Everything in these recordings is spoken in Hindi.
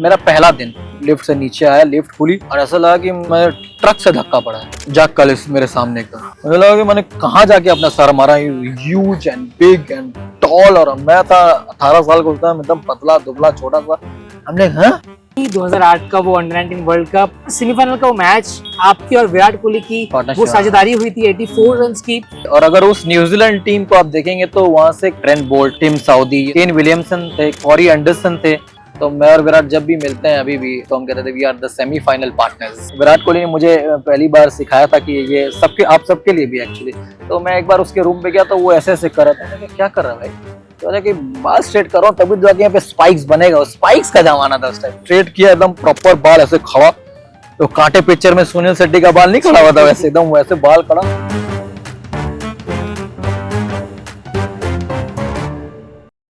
मेरा पहला दिन लिफ्ट से नीचे आया, लिफ्ट खुली और ऐसा लगा कि मैं ट्रक से धक्का पड़ा है। जैक कलिस मेरे सामने एकदम, मुझे लगा कि मैंने कहाँ जाके अपना सर मारा। Huge and big and tall, और मैं था 18 साल का, उसका एकदम पतला दुबला छोटा सा। हमने 2008 का वो अंडर-19 वर्ल्ड कप सेमीफाइनल का वो मैच आपकी और विराट कोहली की वो साझेदारी हुई थी 84 रन की। और अगर उस न्यूजीलैंड टीम को आप देखेंगे तो वहां से Trent Boult, Tim Southee, Kane Williamson थे, कॉरी एंडरसन थे। तो मैं और विराट जब भी मिलते हैं अभी भी तो हम कहते थे we are the semifinal partners. Virat Kohli ने मुझे पहली बार सिखाया था कि ये सबके, आप सबके लिए भी एक्चुअली। तो मैं एक बार उसके रूम पे गया तो वो ऐसे ऐसे कर रहा था। मैंने क्या कर रहा है भाई? तो कि बाल स्ट्रेट करो तभी तो जाके यहाँ पे स्पाइक्स बनेगा। स्पाइक्स का जमाना था उस टाइम। स्ट्रेट किया एकदम प्रॉपर, बाल ऐसे खड़ा। तो कांटे पिक्चर में सुनील शेट्टी का बाल नहीं खड़ा हुआ था वैसे, एकदम वैसे बाल खड़ा।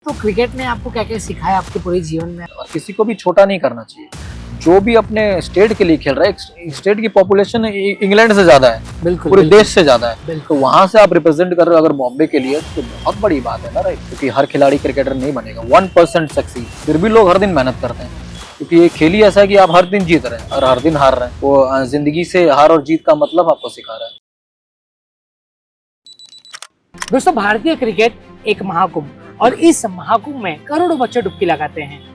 तो क्रिकेट ने आपको क्या क्या सिखाया आपके पूरे जीवन में? और किसी को भी छोटा नहीं करना चाहिए। जो भी अपने स्टेट के लिए खेल रहा है, स्टेट की पॉपुलेशन इंग्लैंड से ज्यादा है, बिल्कुल पूरे देश से ज्यादा है। तो वहां से आप रिप्रेजेंट कर रहे हो अगर बॉम्बे के लिए, तो बहुत बड़ी बात है ना, राइट? क्योंकि हर खिलाड़ी क्रिकेटर नहीं बनेगा 1% सक्सीड। फिर भी लोग हर दिन मेहनत करते हैं, क्योंकि ये खेल ही ऐसा है कि आप हर दिन जीत रहे हैं और हर दिन हार रहे हैं। वो जिंदगी से हार और जीत का मतलब आपको सिखा रहा है। दोस्तों, भारतीय क्रिकेट एक महाकुंभ, और इस महाकुंभ में करोड़ों बच्चे डुबकी लगाते हैं,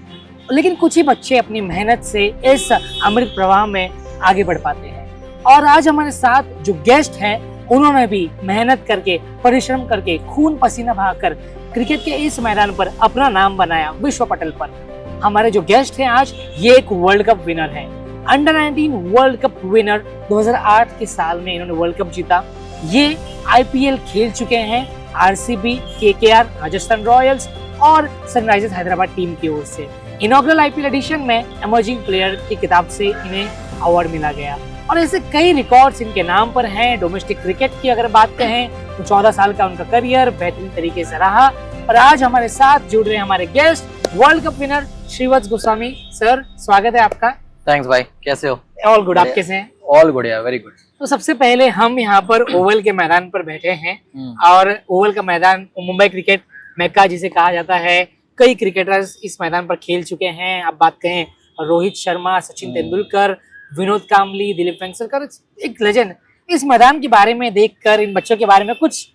लेकिन कुछ ही बच्चे अपनी मेहनत से इस अमृत प्रवाह में आगे बढ़ पाते हैं। और आज हमारे साथ जो गेस्ट हैं, उन्होंने भी मेहनत करके, परिश्रम करके, खून पसीना बहाकर क्रिकेट के इस मैदान पर अपना नाम बनाया विश्व पटल पर। हमारे जो गेस्ट हैं आज, ये एक वर्ल्ड कप विनर है, अंडर-19 वर्ल्ड कप विनर। 2008 के साल में इन्होंने वर्ल्ड कप जीता। ये आईपीएल खेल चुके हैं आरसीबी, केकेआर, राजस्थान रॉयल्स और सनराइजर्स हैदराबाद टीम की ओर से। इनॉग्रल आईपीएल एडिशन में इमर्जिंग प्लेयर की किताब से इन्हें अवार्ड मिला गया, और ऐसे कई रिकॉर्ड्स इनके नाम पर हैं। डोमेस्टिक क्रिकेट की अगर बात कहें तो 14 साल का उनका करियर बेहतरीन तरीके से रहा। और आज हमारे साथ जुड़ रहे हैं हमारे guest, world cup winner Shrivats Goswami. Sir, स्वागत है आपका। थैंक्स भाई, कैसे हो? ऑल गुड, आप कैसे हैं? ऑल गुड यार, वेरी गुड। तो सबसे पहले हम यहाँ पर ओवल के मैदान पर बैठे हैं, और ओवल का मैदान मुंबई क्रिकेट मेक्का जिसे कहा जाता है। कई क्रिकेटर्स इस मैदान पर खेल चुके हैं। आप बात कहें रोहित शर्मा, सचिन तेंदुलकर, विनोद कांबली, दिलीप वेंगसरकर, एक लेजेंड। इस मैदान के बारे में देखकर, इन बच्चों के बारे में कुछ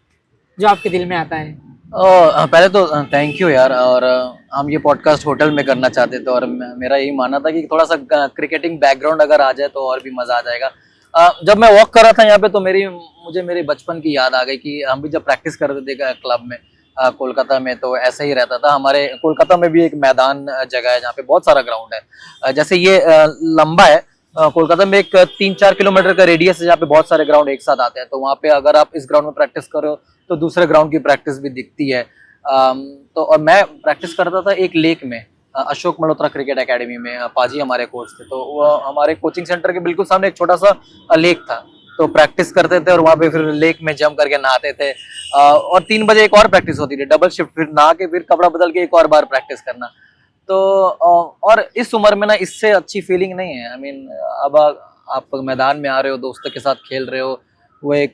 जो आपके दिल में आता है? पहले तो थैंक यू यार। और हम ये पॉडकास्ट होटल में करना चाहते थे, और मेरा यही मानना था कि थोड़ा सा क्रिकेटिंग बैकग्राउंड अगर आ जाए तो और भी मजा आ जाएगा। जब मैं वॉक कर रहा था यहाँ पे तो मुझे मेरे बचपन की याद आ गई कि हम भी जब प्रैक्टिस करते थे क्लब में कोलकाता में, तो ऐसा ही रहता था। हमारे कोलकाता में भी एक मैदान जगह है जहाँ पे बहुत सारा ग्राउंड है। जैसे ये लंबा है, कोलकाता में एक 3-4 किलोमीटर का रेडियस है जहाँ पे बहुत सारे ग्राउंड एक साथ आते हैं। तो वहाँ पे अगर आप इस ग्राउंड में प्रैक्टिस कर रहे हो तो दूसरे ग्राउंड की प्रैक्टिस भी दिखती है। तो और मैं प्रैक्टिस करता था एक लेक में, अशोक मल्होत्रा क्रिकेट एकेडमी में। पाजी हमारे कोच थे, तो वो हमारे कोचिंग सेंटर के बिल्कुल सामने एक छोटा सा लेक था। तो प्रैक्टिस करते थे और वहाँ पे फिर लेक में जंप करके नहाते थे। और 3 बजे एक और प्रैक्टिस होती थी, डबल शिफ्ट, फिर नहा के फिर कपड़ा बदल के एक और बार प्रैक्टिस करना। तो और इस उम्र में ना इससे अच्छी फीलिंग नहीं है। आई मीन अब आप मैदान में आ रहे हो, दोस्तों के साथ खेल रहे हो, वो एक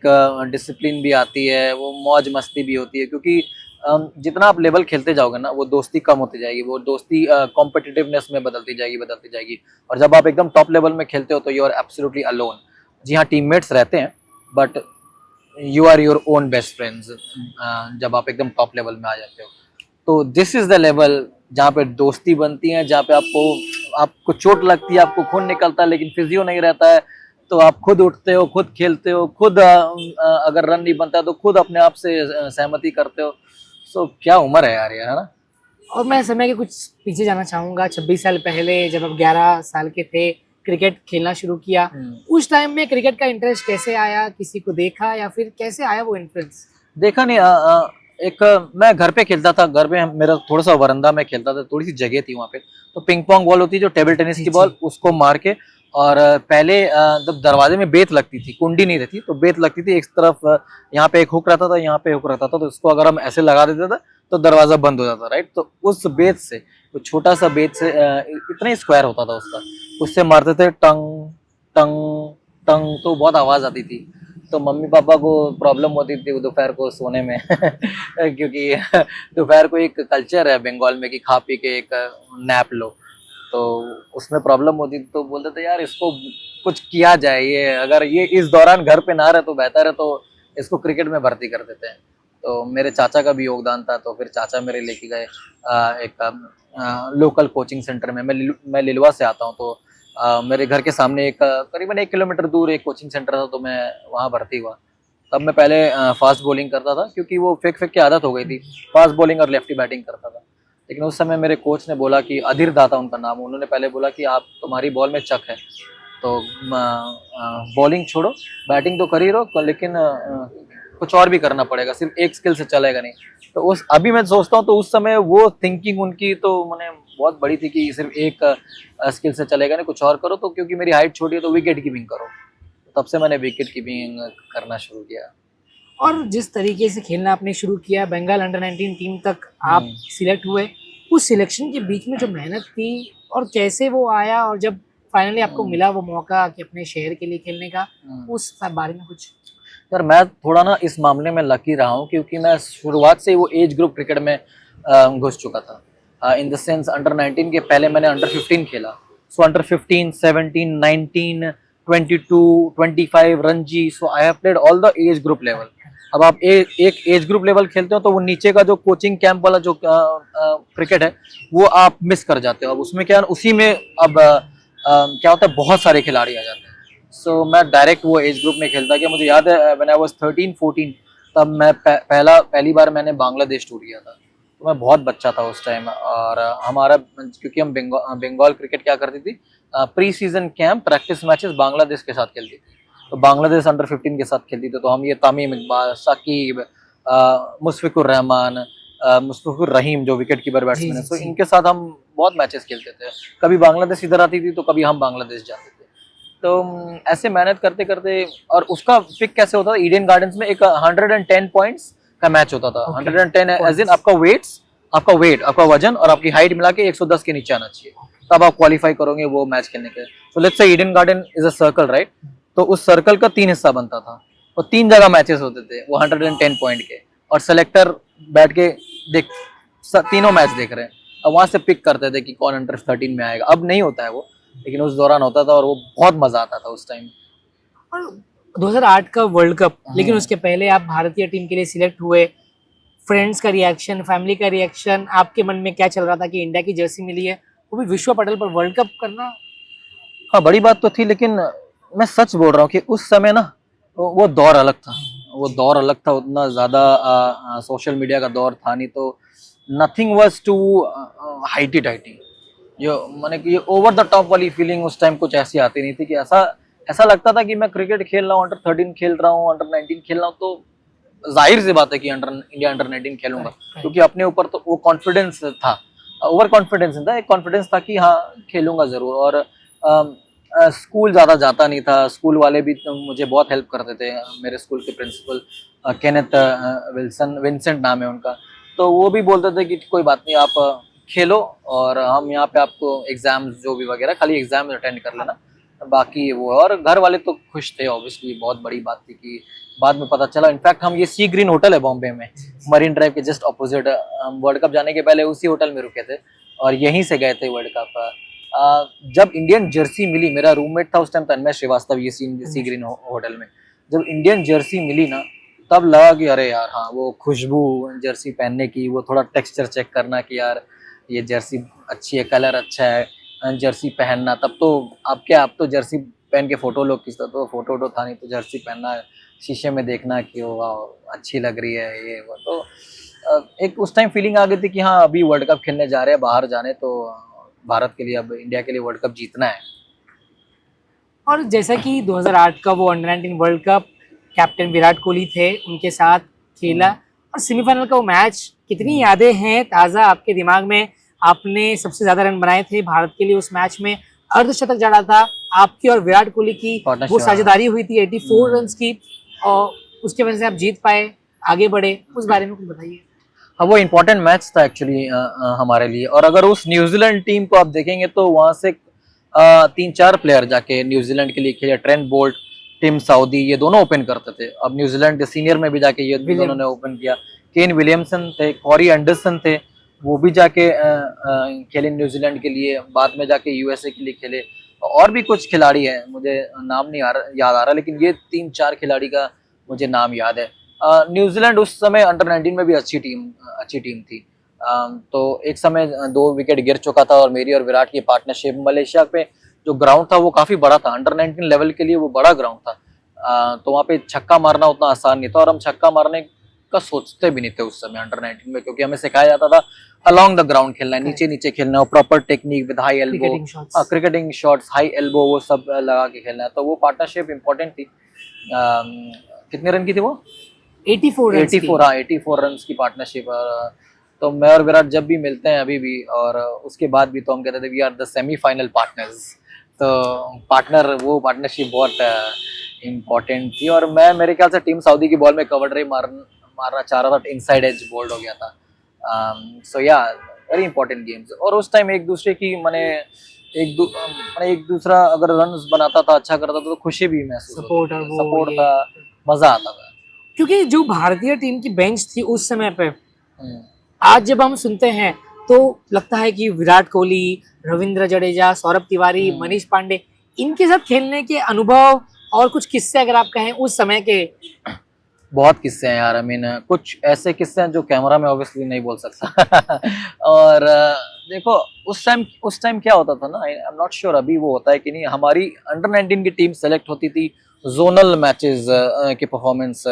डिसिप्लिन भी आती है, वो मौज मस्ती भी होती है। क्योंकि जितना आप लेवल खेलते जाओगे ना, वो दोस्ती कम होती जाएगी, वो दोस्ती कॉम्पिटिटिवनेस में बदलती जाएगी। और जब आप एकदम टॉप लेवल में खेलते हो तो यू आर एब्सोल्युटली अलोन। जी हाँ, टीममेट्स रहते हैं, but you are your own best friends जब आप एकदम टॉप लेवल में आ जाते हो। तो दिस इज द लेवल जहाँ पे दोस्ती बनती है, जहाँ पे आपको चोट लगती है, आपको खून निकलता है, लेकिन फिजियो नहीं रहता है। तो आप खुद उठते हो, खुद खेलते हो, खुद अगर रन नहीं बनता है तो खुद अपने आप से सहमति करते हो। सो क्या उम्र है यार ये, है ना? और मैं समय के कुछ पीछे जाना चाहूंगा। 26 साल पहले जब आप 11 साल के थे, क्रिकेट खेलना शुरू किया, उस टाइम में क्रिकेट का इंटरेस्ट कैसे आया? किसी को देखा या फिर कैसे आया वो इंटरेस्ट? देखा नहीं, मैं घर पे खेलता था। घर पे मेरा थोड़ा सा वरांदा में खेलता था, थोड़ी सी जगह थी वहाँ पे। तो पिंग पोंग बॉल होती है जो टेबल टेनिस की बॉल, उसको मार के, और पहले जब दरवाजे में बेत लगती थी, कुंडी नहीं रहती, तो बेत लगती थी एक तरफ, यहाँ पे एक हुक रहता था, यहाँ पे हुक रहता था। तो इसको अगर हम ऐसे लगा देते थे तो दरवाजा बंद हो जाता, राइट? तो उस बेत से, वो छोटा सा बेत से, इतना ही स्क्वायर होता था उसका, उससे मारते थे टंग टंग टंग, तो बहुत आवाज आती थी। तो मम्मी पापा को प्रॉब्लम होती थी दोपहर को सोने में क्योंकि दोपहर को एक कल्चर है बंगाल में कि खा पी के एक नैप लो। तो उसमें प्रॉब्लम होती थी, तो बोलते थे यार इसको कुछ किया जाए, ये अगर ये इस दौरान घर पे ना रहे तो बेहतर है, तो इसको क्रिकेट में भर्ती कर देते हैं। तो मेरे चाचा का भी योगदान था, तो फिर चाचा मेरे लेके गए एक लोकल कोचिंग सेंटर में। मैं लिलुआ से आता हूँ, तो मेरे घर के सामने एक करीबन 1 किलोमीटर दूर एक कोचिंग सेंटर था, तो मैं वहाँ भर्ती हुआ। तब मैं पहले फास्ट बॉलिंग करता था, क्योंकि वो फेंक फेंक की आदत हो गई थी, फास्ट बॉलिंग और लेफ्टी बैटिंग करता था। लेकिन उस समय मेरे कोच ने बोला कि अधीर दाता उनका नाम, उन्होंने पहले बोला कि आप तुम्हारी बॉल में चक है, तो बॉलिंग छोड़ो, बैटिंग तो कर ही रहो, लेकिन कुछ और भी करना पड़ेगा, सिर्फ एक स्किल से चलेगा नहीं। तो उस अभी मैं सोचता हूँ तो उस समय वो थिंकिंग उनकी तो मैंने बहुत बड़ी थी कि सिर्फ एक स्किल से चलेगा नहीं, कुछ और करो। तो क्योंकि मेरी हाइट छोटी है तो विकेट कीपिंग करो, तब से मैंने विकेट कीपिंग करना शुरू किया। और जिस तरीके से खेलना आपने शुरू किया, बंगाल अंडर 19 टीम तक आप सिलेक्ट हुए, उस सिलेक्शन के बीच में जो मेहनत थी और कैसे वो आया, और जब फाइनली आपको मिला वो मौका कि अपने शहर के लिए खेलने का, उस बारे में कुछ। यार मैं थोड़ा ना इस मामले में लकी रहा हूँ, क्योंकि मैं शुरुआत से वो एज ग्रुप क्रिकेट में घुस चुका था। इन द सेंस अंडर 19 के पहले मैंने अंडर 15 खेला, so under 15, 17, 19, 22, 25 Ranji, so I have played all the age group level. अब आप एक एज ग्रुप लेवल खेलते हो तो वो नीचे का जो कोचिंग कैंप वाला जो क्रिकेट है वो आप मिस कर जाते हो। अब उसमें क्या, उसी में अब क्या होता है, बहुत सारे खिलाड़ी आ जाते हैं। सो मैं डायरेक्ट वो एज ग्रुप में खेलता गया। मुझे याद है व्हेन आई वाज 13-14, तब मैं पहली बार मैंने बांग्लादेश टूर किया था। तो मैं बहुत बच्चा था उस टाइम, और हमारा, क्योंकि हम बंगाल क्रिकेट क्या करती थी, pre season camp practice matches Bangladesh के साथ खेलती थी। तो बांग्लादेश अंडर 15 के साथ खेलती थी, तो हम ये तमीम इकबाल, साकिब, मुशफिकुर रहमान, मुशफिकुर रहीम जो विकेट कीपर बैट्समैन है, तो इनके साथ हम बहुत मैचेस खेलते थे। कभी बांग्लादेश इधर आती थी तो कभी हम बांग्लादेश जाते थे। तो ऐसे मेहनत करते करते, और उसका पिक कैसे होता था, ईडन गार्डन्स में एक 110 पॉइंट्स का मैच होता था। 110 एज इन आपका वेट, आपका वजन और आपकी हाइट मिला के 110 के नीचे आना चाहिए, तब आप क्वालिफाई करोगे वो मैच खेलने के। तो let's say Eden garden is a circle, right? तो उस सर्कल का 3 हिस्सा बनता था, और 3 जगह मैचेस होते थे वो 110 पॉइंट के, और सेलेक्टर बैठ के तीनों मैच देख रहे हैं, अब वहां से पिक करते थे कि कौन अंडर 13 में आएगा। अब नहीं होता है वो, लेकिन उस दौरान होता था, और वो बहुत मजा आता था उस टाइम। और 2008 का वर्ल्ड कप, लेकिन उसके पहले आप भारतीय टीम के लिए सिलेक्ट हुए। फ्रेंड्स का रिएक्शन, फैमिली का रिएक्शन, आपके मन में क्या चल रहा था कि इंडिया की जर्सी मिली है, वो भी विश्व पटल पर वर्ल्ड कप करना? हाँ, बड़ी बात तो थी, लेकिन मैं सच बोल रहा हूँ कि उस समय ना वो दौर अलग था। वो दौर अलग था, उतना ज़्यादा सोशल मीडिया का दौर था नहीं, तो नथिंग वाज टू हाइटी टाइटी। जो मैंने कि ये ओवर द टॉप वाली फीलिंग उस टाइम कुछ ऐसी आती नहीं थी कि ऐसा लगता था कि मैं क्रिकेट खेल रहा हूँ, अंडर 13 खेल रहा हूँ, अंडर 19 खेल रहा हूँ, तो जाहिर सी बात है कि इंडिया अंडर 19 खेलूंगा, क्योंकि अपने ऊपर तो वो कॉन्फिडेंस था। ओवर कॉन्फिडेंस नहीं था, एक कॉन्फिडेंस था कि हाँ खेलूंगा जरूर। और स्कूल ज़्यादा जाता नहीं था, स्कूल वाले भी मुझे बहुत हेल्प करते थे। मेरे स्कूल के प्रिंसिपल केनेथ विंसेंट नाम है उनका, तो वो भी बोलते थे कि कोई बात नहीं, आप खेलो, और हम यहाँ पे आपको एग्जाम्स जो भी वगैरह, खाली एग्जाम अटेंड कर लेना, बाकी वो। और घर वाले तो खुश थे ऑब्वियसली, बहुत बड़ी बात थी कि बाद में पता चला। इनफैक्ट हम ये सी ग्रीन होटल है बॉम्बे में, मरीन ड्राइव के जस्ट ऑपोजिट, वर्ल्ड कप जाने के पहले उसी होटल में रुके थे, और यहीं से गए थे वर्ल्ड कप। जब इंडियन जर्सी मिली, मेरा रूममेट था उस टाइम तन्मय श्रीवास्तव, ये सी ग्रीन होटल में, जब इंडियन जर्सी मिली ना, तब लगा कि अरे यार हाँ, वो खुशबू जर्सी पहनने की, वो थोड़ा टेक्सचर चेक करना कि यार ये जर्सी अच्छी है, कलर अच्छा है, जर्सी पहनना। तब तो आप तो जर्सी पहन के फोटो लोग खींचते, तो फोटो था नहीं, तो जर्सी पहनना, शीशे में देखना कि वाह अच्छी लग रही है ये वो। तो एक उस टाइम फीलिंग आ गई थी कि हाँ अभी वर्ल्ड कप खेलने जा रहे हैं, बाहर जाने, तो भारत के लिए, अब इंडिया के लिए वर्ल्ड कप जीतना है। और जैसा कि 2008 का वो under 19 world cup, captain Virat Kohli थे, उनके साथ खेला, और सेमीफाइनल का वो मैच, कितनी यादें हैं ताज़ा आपके दिमाग में? आपने सबसे ज़्यादा रन बनाए थे भारत के लिए उस मैच में, अर्धशतक जड़ा था आपकी और विराट कोहली की वो साझेदारी हुई थी 84 रन की, और उसके वजह से आप जीत पाए, आगे बढ़े, उस बारे में कुछ बताइए। हाँ, वो इम्पोर्टेंट मैच था एक्चुअली हमारे लिए। और अगर उस न्यूजीलैंड टीम को आप देखेंगे तो वहाँ से 3-4 प्लेयर जाके न्यूजीलैंड के लिए खेले। ट्रेंट बोल्ट, टिम साउदी, ये दोनों ओपन करते थे। अब न्यूजीलैंड के सीनियर में भी जाके ये दोनों ने ओपन किया। केन विलियमसन थे, कॉरी एंडरसन थे, वो भी जाके खेले न्यूजीलैंड के लिए, बाद में जाके यूएसए के लिए खेले। और भी कुछ खिलाड़ी हैं, मुझे नाम नहीं याद आ रहा, लेकिन ये 3-4 खिलाड़ी का मुझे नाम याद है। न्यूजीलैंड उस समय अंडर 19 में भी अच्छी टीम थी। तो एक समय 2 विकेट गिर चुका था और मेरी और विराट की पार्टनरशिप, मलेशिया पे जो ग्राउंड था वो काफी बड़ा था, अंडर 19 लेवल के लिए वो बड़ा ग्राउंड था। तो वहाँ पे छक्का मारना उतना आसान नहीं था, और हम छक्का मारने का सोचते भी नहीं थे उस समय अंडर 19 में, क्योंकि हमें सिखाया जाता था अलोंग द ग्राउंड खेलना है, नीचे नीचे खेलना है, proper technique with high elbow, cricketing shots, high elbow, वो सब लगा के खेलना है। तो वो पार्टनरशिप इंपॉर्टेंट थी। कितने रन की थी वो? 84 रन की पार्टनरशिप। तो मैं और विराट जब भी मिलते हैं अभी भी, और उसके बाद भी, तो हम कहते थे we are the semifinal partners. तो पार्टनरशिप बहुत इम्पोर्टेंट थी। और मैं, मेरे ख्याल से टीम सऊदी की बॉल में कवर ड्राइव मारना चाह रहा था, इनसाइड एज बोल्ड हो गया था। सो या वेरी इंपॉर्टेंट गेम्स। और उस टाइम एक दूसरे की मैंने एक दूसरा अगर रन्स बनाता था, अच्छा करता था, तो खुशी भी महसूस होती थी, सपोर्ट था, मजा आता था। क्योंकि जो भारतीय टीम की बेंच थी उस समय पे, आज जब हम सुनते हैं तो लगता है कि विराट कोहली, रविंद्र जडेजा, सौरभ तिवारी, मनीष पांडे, इनके साथ खेलने के अनुभव और कुछ किस्से अगर आप कहें उस समय के। बहुत किस्से हैं यार, कुछ ऐसे किस्से हैं जो कैमरा में ऑब्वियसली नहीं बोल सकता। और देखो उस टाइम क्या होता था ना, आई एम नॉट श्योर अभी वो होता है कि नहीं, हमारी अंडर 19 की टीम सेलेक्ट होती थी जोनल मैचेस के परफॉर्मेंस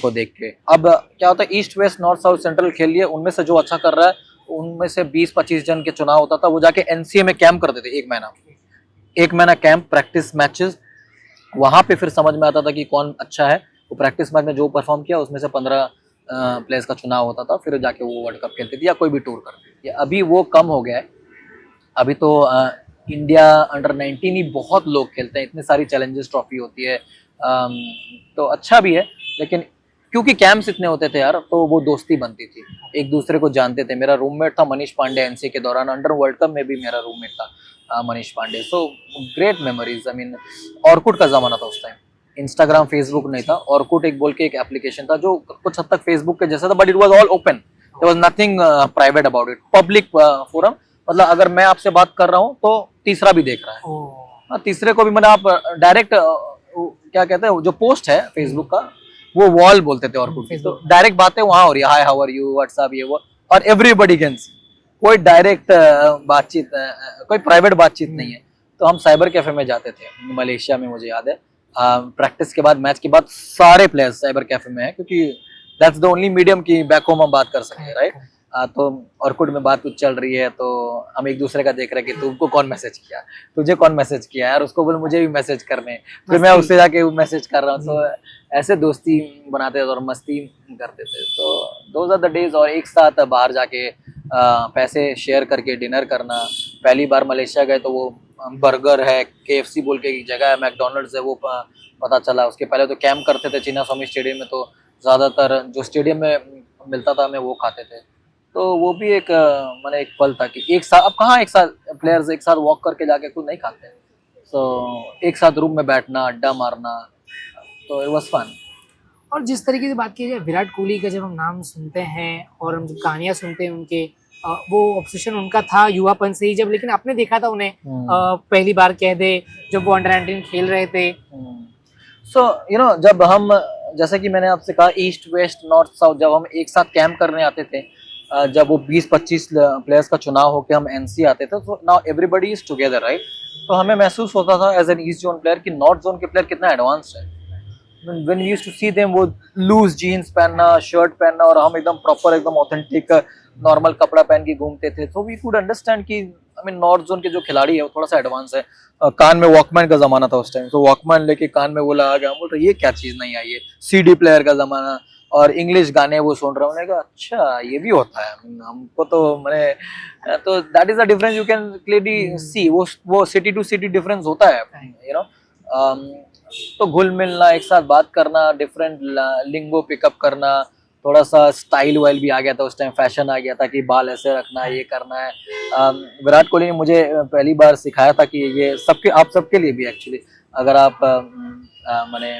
को देख के। अब क्या होता है, east west north south central खेल लिए, उनमें से जो अच्छा कर रहा है उनमें से 20-25 जन के चुनाव होता था, वो जाके एनसीए में कैंप करते थे, एक महीना कैंप, प्रैक्टिस मैचेस। वहां पे फिर समझ में आता था कि कौन अच्छा है। वो प्रैक्टिस मैच में जो परफॉर्म किया उसमें से 15 प्लेयर्स का चुनाव होता था, फिर जाके वो वर्ल्ड कप खेलते थे या कोई भी टूर करते थे। अभी वो कम हो गया है। अभी तो इंडिया अंडर 19 ही बहुत लोग खेलते हैं, इतनी सारी चैलेंजेस ट्रॉफी होती है। तो अच्छा भी है, लेकिन क्योंकि कैंप्स इतने होते थे यार, तो वो दोस्ती बनती थी, एक दूसरे को जानते थे। मेरा रूममेट था मनीष पांडे, एनसी के दौरान अंडर वर्ल्ड कप में भी मेरा रूममेट था Manish Pandey. So great memories. I mean Orkut का जमाना था उस टाइम, इंस्टाग्राम फेसबुक नहीं था। ऑर्कुट एक बोल के एक एप्लीकेशन था जो कुछ हद तक फेसबुक के जैसा था, but it was all open, there was nothing private about it, public forum. मतलब अगर मैं आपसे बात कर रहा हूँ तो तीसरा भी देख रहा है, तीसरे को भी, मतलब आप डायरेक्ट क्या कहते हैं, जो पोस्ट है फेसबुक का वो वॉल बोलते थे ऑर्कुट, तो डायरेक्ट बातें वहां हो रही है, hi how are you, what's up, ये वो, और एवरीबॉडी कैन सी। कोई डायरेक्ट बातचीत, कोई प्राइवेट बातचीत नहीं है। तो हम साइबर कैफे में जाते थे मलेशिया में, मुझे याद है, प्रैक्टिस के बाद, मैच के बाद सारे प्लेयर्स साइबर कैफे में है, क्योंकि दैट्स द ओनली मीडियम की बैक होम हम बात कर सकते हैं, राइट। तो ऑर्कुट में बात कुछ चल रही है, तो हम एक दूसरे का देख रहे हैं कि तुमको कौन मैसेज किया, तुझे कौन मैसेज किया यार, उसको बोल मुझे भी मैसेज करने, फिर मैं उससे जाके मैसेज कर रहा हूँ। तो ऐसे दोस्ती बनाते थे और मस्ती करते थे। तो दोज आर द डेज। और एक साथ बाहर जाके पैसे शेयर करके डिनर करना। पहली बार मलेशिया गए तो वो बर्गर है, KFC बोल के एक जगह है, मैकडोनल्ड्स है, वो पता चला। उसके पहले तो कैंप करते थे चिन्नास्वामी स्टेडियम में, तो ज़्यादातर जो स्टेडियम में मिलता था हमें वो खाते थे। तो वो भी एक मैंने एक पल था कि एक साथ, अब कहाँ एक साथ प्लेयर्स एक साथ वॉक करके जाके कुछ नहीं खाते। सो एक साथ रूम में बैठना, अड्डा मारना, तो इट वाज फन। और जिस तरीके से बात की जाए विराट कोहली का, जब हम नाम सुनते हैं और हम जब कहानियां सुनते हैं उनके, वो ऑब्सेशन उनका था युवापन से ही, जब लेकिन आपने देखा था उन्हें पहली बार कह दे जब वो अंडर 19 खेल रहे थे। सो यू नो, जब हम, जैसे कि मैंने आपसे कहा, ईस्ट वेस्ट नॉर्थ साउथ, जब हम एक साथ कैंप करने आते थे, जब वो 20-25 प्लेयर्स का चुनाव होके हम एनसी आते थे, तो now everybody is together, right. तो हमें महसूस होता था as an east zone player कि नॉर्थ जोन के प्लेयर कितना एडवांस्ड है। When we used to see them, वो लूज जीन्स पहनना, शर्ट पहनना, और हम एकदम प्रॉपर, एकदम ऑथेंटिक नॉर्मल कपड़ा पहन के घूमते थे। तो वी कुड अंडरस्टैंड कि आई मीन नॉर्थ जोन के जो खिलाड़ी है वो थोड़ा सा एडवांस है। कान में वॉकमैन का जमाना था उस टाइम, तो वॉकमैन लेके कान में वो लगा गया, हम बोल रहे ये क्या चीज नहीं आई है, CD प्लेयर का जमाना, और इंग्लिश गाने वो सुन रहा हूँ। मैंने कहा अच्छा ये भी होता है, हमको तो मैंने, तो that is the difference you can clearly see. वो सिटी टू सिटी डिफरेंस होता है, यू नो। तो घुल मिलना, एक साथ बात करना, डिफरेंट लिंगो पिकअप करना, थोड़ा सा स्टाइल वाइल भी आ गया था उस टाइम, फैशन आ गया था कि बाल ऐसे रखना है, ये करना है। विराट कोहली ने मुझे पहली बार सिखाया था कि ये सबके, आप सबके लिए भी एक्चुअली, अगर आप माने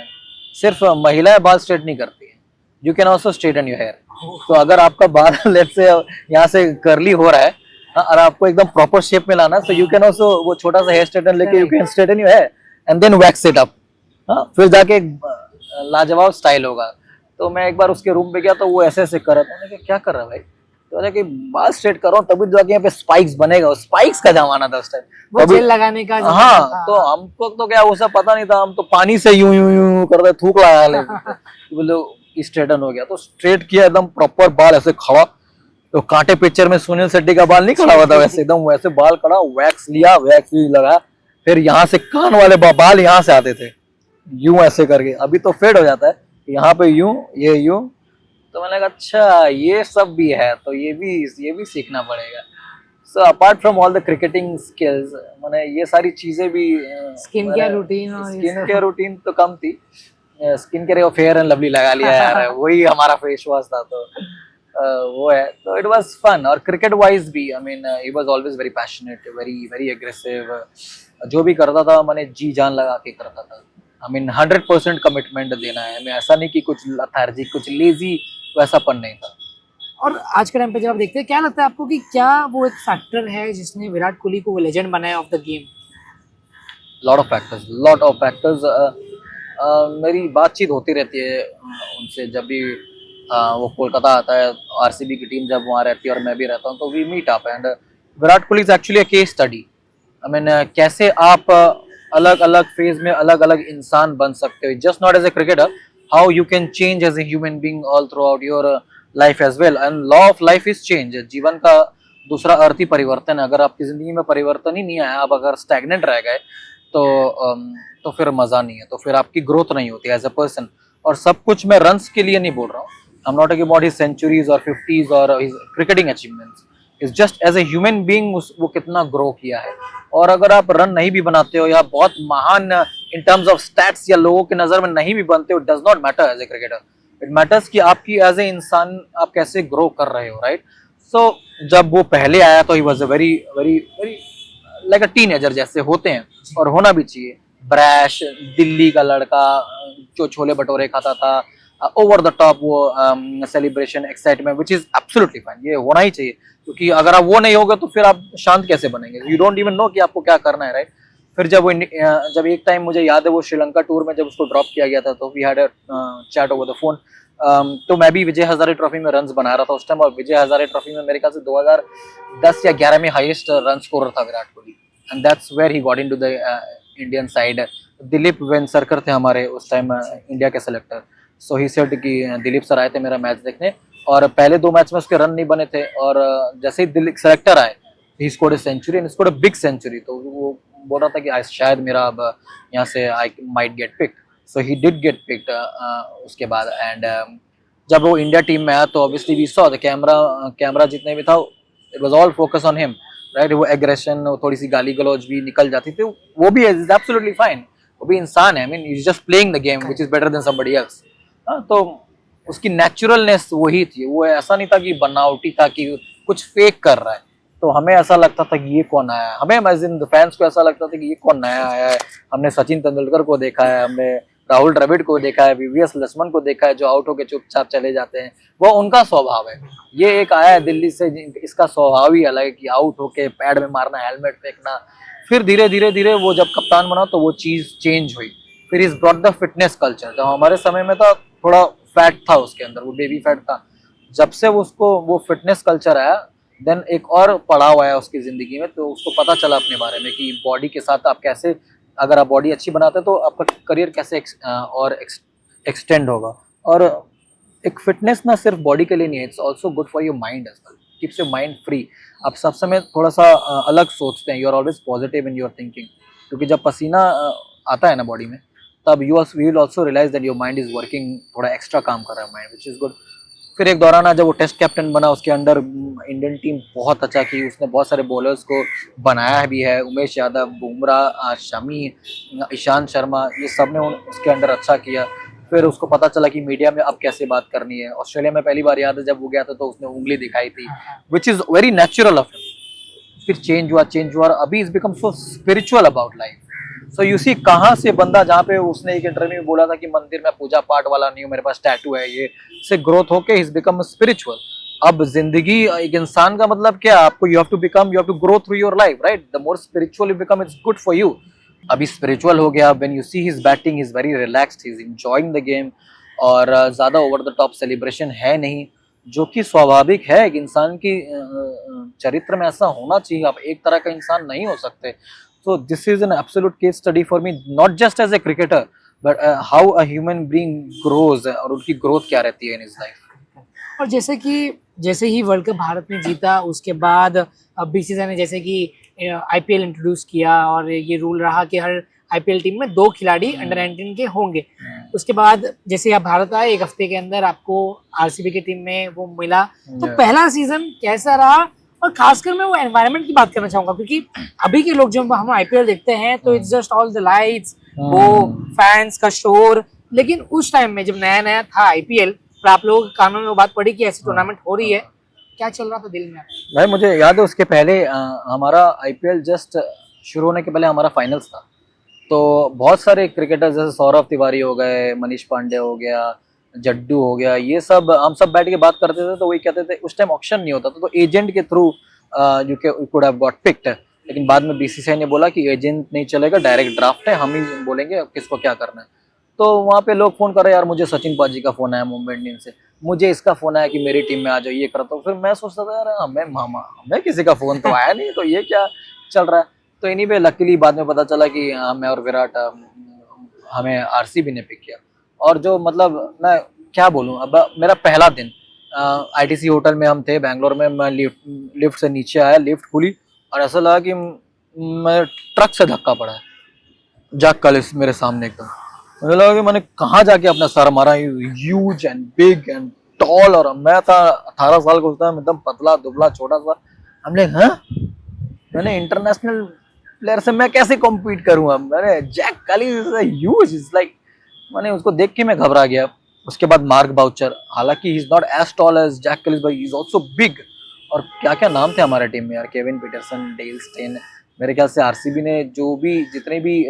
सिर्फ महिलाएं बाल स्ट्रेट नहीं करती हैं, you can also straighten your hair. तो अगर आपका बाल लेट्स से यहाँ से कर्ली हो रहा है, हाँ, और आपको एकदम प्रॉपर शेप में लाना, सो यू कैन ऑल्सो वो छोटा सा हेयर स्ट्रेटन लेके you can straighten your hair and then wax it up. हाँ, फिर जाके एक लाजवाब स्टाइल होगा। तो मैं एक बार उसके रूम पे गया तो वो ऐसे ऐसे कर रहा था, मैंने कहा क्या कर रहा है भाई? तो मैंने कि बाल स्ट्रेट कर रहा हूँ, तभी जाके यहाँ पे स्पाइक्स बनेगा। स्पाइक्स का जमाना था उस टाइम, वो जेल लगाने का जमाना हाँ था। तो हमको तो क्या वो सब पता नहीं था, हम तो पानी से यूं यूं यूं करते थूक लगा लेते थे। बोले स्ट्रेटन हो गया, तो स्ट्रेट किया एकदम प्रॉपर, बाल ऐसे खड़ा। तो कांटे पिक्चर में सुनील शेट्टी का बाल नहीं खड़ा हुआ था वैसे, एकदम वैसे बाल खड़ा, वैक्स लिया, वैक्स भी लगा। फिर यहाँ से कान वाले बाल यहाँ से आते थे यूं ऐसे करके, अभी तो फेड हो जाता है, यहाँ पे यूं, ये यूं। तो मैंने कहा अच्छा ये सब भी है, तो ये भी सीखना पड़ेगा। So apart from all the cricketing skills, मैंने ये सारी चीजें भी स्किन केयर रूटीन और ये स्किन सब। केयर रूटीन तो कम थी, स्किन केयर को फेयर एंड लवली लगा लिया यार, वही हमारा फेस वॉश था। तो वो है, तो इट वाज फन। और क्रिकेट वाइज भी I mean he was always very passionate, very very aggressive. जो भी करता था मैंने जी जान लगा के करता था। आई मीन 100% कमिटमेंट देना है हमें, ऐसा नहीं कि कुछ लथार्जी, कुछ लेजी, वैसापन नहीं था। और आज के टाइम पे जब आप देखते हैं, क्या लगता है आपको कि क्या वो एक फैक्टर है जिसने विराट कोहली को वो लेजेंड बनाया of the game? Lot of factors. मेरी बातचीत होती रहती है उनसे, जब भी वो कोलकाता आता है, आरसीबी की टीम जब वहाँ रहती है और मैं भी रहता हूँ, तो we meet up. And Virat Kohli is actually a case study. I mean कैसे आप अलग अलग फेज में अलग अलग इंसान बन सकते हो, just not as a cricketer, how you can change as a human being all throughout your life as well. And law of life is change. जीवन का दूसरा अर्थ ही परिवर्तन है। अगर आपकी जिंदगी में परिवर्तन ही नहीं आया, आप अगर स्टैग्नेंट रह गए, तो फिर मजा नहीं है, तो फिर आपकी ग्रोथ नहीं होती एज अ पर्सन। और सब कुछ मैं रन्स के लिए नहीं बोल रहा हूँ, I am not talking about his centuries और 50s और his cricketing achievements. Is just as a human being वो कितना ग्रो किया है। और अगर आप रन नहीं भी बनाते हो या बहुत महान इन टर्म्स ऑफ स्टैट्स या लोगों की नजर में नहीं भी बनते हो, does not matter as a cricketer. It matters कि आपकी एज ए इंसान आप कैसे ग्रो कर रहे हो, राइट? सो जब वो पहले आया तो he was a very very very like a teenager जैसे होते हैं, और होना भी चाहिए। ब्रैश, दिल्ली का लड़का जो छोले भटूरे खाता था, ओवर द टॉप वो celebration, excitement, which is absolutely fine, ये होना ही चाहिए। क्योंकि अगर आप वो नहीं होगे तो फिर आप शांत कैसे बनेंगे? यू डोंट इवन नो कि आपको क्या करना है, राइट? फिर जब एक टाइम मुझे याद है वो श्रीलंका टूर में जब उसको ड्रॉप किया गया था, तो we had a chat over the phone. तो मैं भी विजय हजारे ट्रॉफी में रन्स बना रहा था उस टाइम, और विजय हजारे ट्रॉफी में मेरे ख्याल से 2010 या 11 में हाईएस्ट रन स्कोरर था Virat Kohli. And that's where he got into the Indian side. Dilip Vengsarkar थे हमारे उस टाइम इंडिया के सेलेक्टर। सो ही सेड कि दिलीप सर आए थे मेरा मैच देखने, और पहले 2 मैच में उसके रन नहीं बने थे, और जैसे ही दिलीप सेलेक्टर आए, he scored a century and scored a big century. तो वो बोल रहा था कि शायद मेरा अब यहाँ से I might get picked. So he did get picked उसके बाद। एंड जब वो इंडिया टीम में आया तो obviously we saw the camera जितने भी था, it was all focus on him, right? वो एग्रेशन, थोड़ी सी गाली गलौज भी निकल जाती थी, वो भी इज एब्सोल्युटली फाइन, वो भी इंसान है। I mean he is just playing the game which is better than somebody else. तो उसकी नेचुरलनेस वही थी, वो ऐसा नहीं था कि बनावटी था कि कुछ फेक कर रहा है। तो हमें ऐसा लगता था कि ये कौन आया है, हमें एज इन फैंस को ऐसा लगता था कि ये कौन नया आया है। हमने सचिन तेंदुलकर को देखा है, हमने राहुल द्रविड़ को देखा है, वीवीएस लक्ष्मण को देखा है, जो आउट होके चुपचाप चले जाते हैं, वो उनका स्वभाव है। ये एक आया है दिल्ली से, इसका स्वभाव ही अलग है कि आउट होके पैड में मारना, हेलमेट फेंकना। फिर धीरे धीरे धीरे वो जब कप्तान बना तो वो चीज चेंज हुई। फिर is brought the fitness culture. जब हमारे समय में था थोड़ा फैट था उसके अंदर, वो बेबी फैट था। जब से उसको वो फिटनेस कल्चर आया, देन एक और पड़ाव आया उसकी जिंदगी में, तो उसको पता चला अपने बारे में कि बॉडी के साथ आप कैसे, अगर आप बॉडी अच्छी बनाते हैं तो आपका करियर कैसे एक्सटेंड होगा। और एक फिटनेस ना सिर्फ बॉडी के लिए नहीं है, it's also good for your mind as well, keeps your mind free. आप सब समय थोड़ा सा अलग सोचते हैं, you are always positive in your thinking, क्योंकि जब पसीना आता है ना बॉडी में, तब you will also realise that your mind is working, थोड़ा एक्स्ट्रा काम कर रहा है माइंड, विच इज गुड। फिर एक दौरान जब वो टेस्ट कैप्टन बना, उसके अंडर इंडियन टीम बहुत अच्छा की, उसने बहुत सारे बॉलर्स को बनाया भी है, उमेश यादव, बुमराह, शमी, ईशांत शर्मा, ये सब ने उसके अंडर अच्छा किया। फिर उसको पता चला कि मीडिया में अब कैसे बात करनी है। ऑस्ट्रेलिया में पहली बार याद है जब वो गया था तो उसने उंगली दिखाई थी, which is very natural of him. फिर चेंज हुआ और अभी is become so spiritual about life. So you see कहाँ से बंदा, जहाँ पे उसने एक इंटरव्यू में बोला था कि मंदिर में पूजा पाठ वाला नहीं हूँ, मेरे पास टैटू है, ये से ग्रोथ होके हिज बिकम स्पिरिचुअल। अब जिंदगी एक इंसान का मतलब क्या, आपको you have to grow through your life, right? The more spiritual you become, it's good for you. अभी स्पिरिचुअल हो गया, when you see his batting, is very relaxed, he is enjoying the game, और ज्यादा ओवर द टॉप सेलिब्रेशन है नहीं, जो कि स्वाभाविक है। एक इंसान की चरित्र में ऐसा होना चाहिए, आप एक तरह का इंसान नहीं हो सकते। So this is an absolute case study for me, not just as a cricketer, but how a human being grows, और उनकी ग्रोथ क्या रहती है in his life। और जैसे ही वर्ल्ड कप भारत ने जीता, उसके बाद अब बीसीसीआई ने जैसे कि आईपीएल इंट्रोड्यूस किया, और ये रूल रहा कि हर आईपीएल टीम में 2 खिलाड़ी अंडर 19 के होंगे। उसके बाद जैसे आप भारत आए, 1 हफ्ते के अंदर आपको आरसीबी की टीम में वो मिला। तो पहला सीजन कैसा रहा? और खासकर मैं वो एनवायरनमेंट की बात करना चाहूंगा, क्योंकि अभी के लोग जब हम आईपीएल देखते हैं तो it's just all the lights, वो फैंस का शोर। लेकिन उस टाइम में जब नया नया था आईपीएल, और आप लोगों के कानों में वो बात पड़ी कि ऐसी टूर्नामेंट हो रही है, क्या चल रहा था दिल में? भाई मुझे याद है उसके पहले हमारा आईपीएल जस्ट शुरू होने के पहले हमारा फाइनल्स था। तो बहुत सारे क्रिकेटर्स जैसे सौरभ तिवारी हो गए, मनीष पांडे हो गया, जड्डू हो गया, ये सब हम सब बैठ के बात करते थे। तो वही कहते थे, उस टाइम ऑक्शन नहीं होता था, तो एजेंट के through you could have got picked. लेकिन बाद में बीसीसीआई ने बोला कि एजेंट नहीं चलेगा, डायरेक्ट ड्राफ्ट है, हम ही बोलेंगे किसको क्या करना है। तो वहाँ पे लोग फोन कर रहे, यार मुझे सचिन पाजी का फोन आया मुंबई इंडियंस से, मुझे इसका फोन आया कि मेरी टीम में आ जाओ, ये करता हूँ। फिर मैं सोचता था यार हमें किसी का फोन तो आया नहीं, तो ये क्या चल रहा है। तो इन्हीं पे लकीली बाद में पता चला कि मैं और विराट हमें आरसीबी ने पिक किया। और जो मतलब मैं क्या बोलूँ, अब मेरा पहला दिन आईटीसी होटल में हम थे बैंगलोर में, मैं लिफ्ट से नीचे आया, लिफ्ट खुली और ऐसा लगा कि मैं ट्रक से धक्का पड़ा है। जैक कालिस मेरे सामने एकदम, मुझे लगा कि मैंने कहाँ जाके अपना सर मारा, huge and big and tall, और मैं था 18 साल का, उसका एकदम पतला दुबला छोटा सा। हमने मैंने इंटरनेशनल प्लेयर से मैं कैसे कॉम्पीट करूंगा, मैंने Jacques Kallis is huge, is like, मैंने उसको देख के मैं घबरा गया। उसके बाद मार्क बाउचर, हालांकि he is not as tall as Jacques Kallis but he is also big. और क्या क्या नाम थे हमारे टीम में यार, केविन पीटरसन, डेल स्टेन। मेरे ख्याल से आरसीबी ने जो भी जितने भी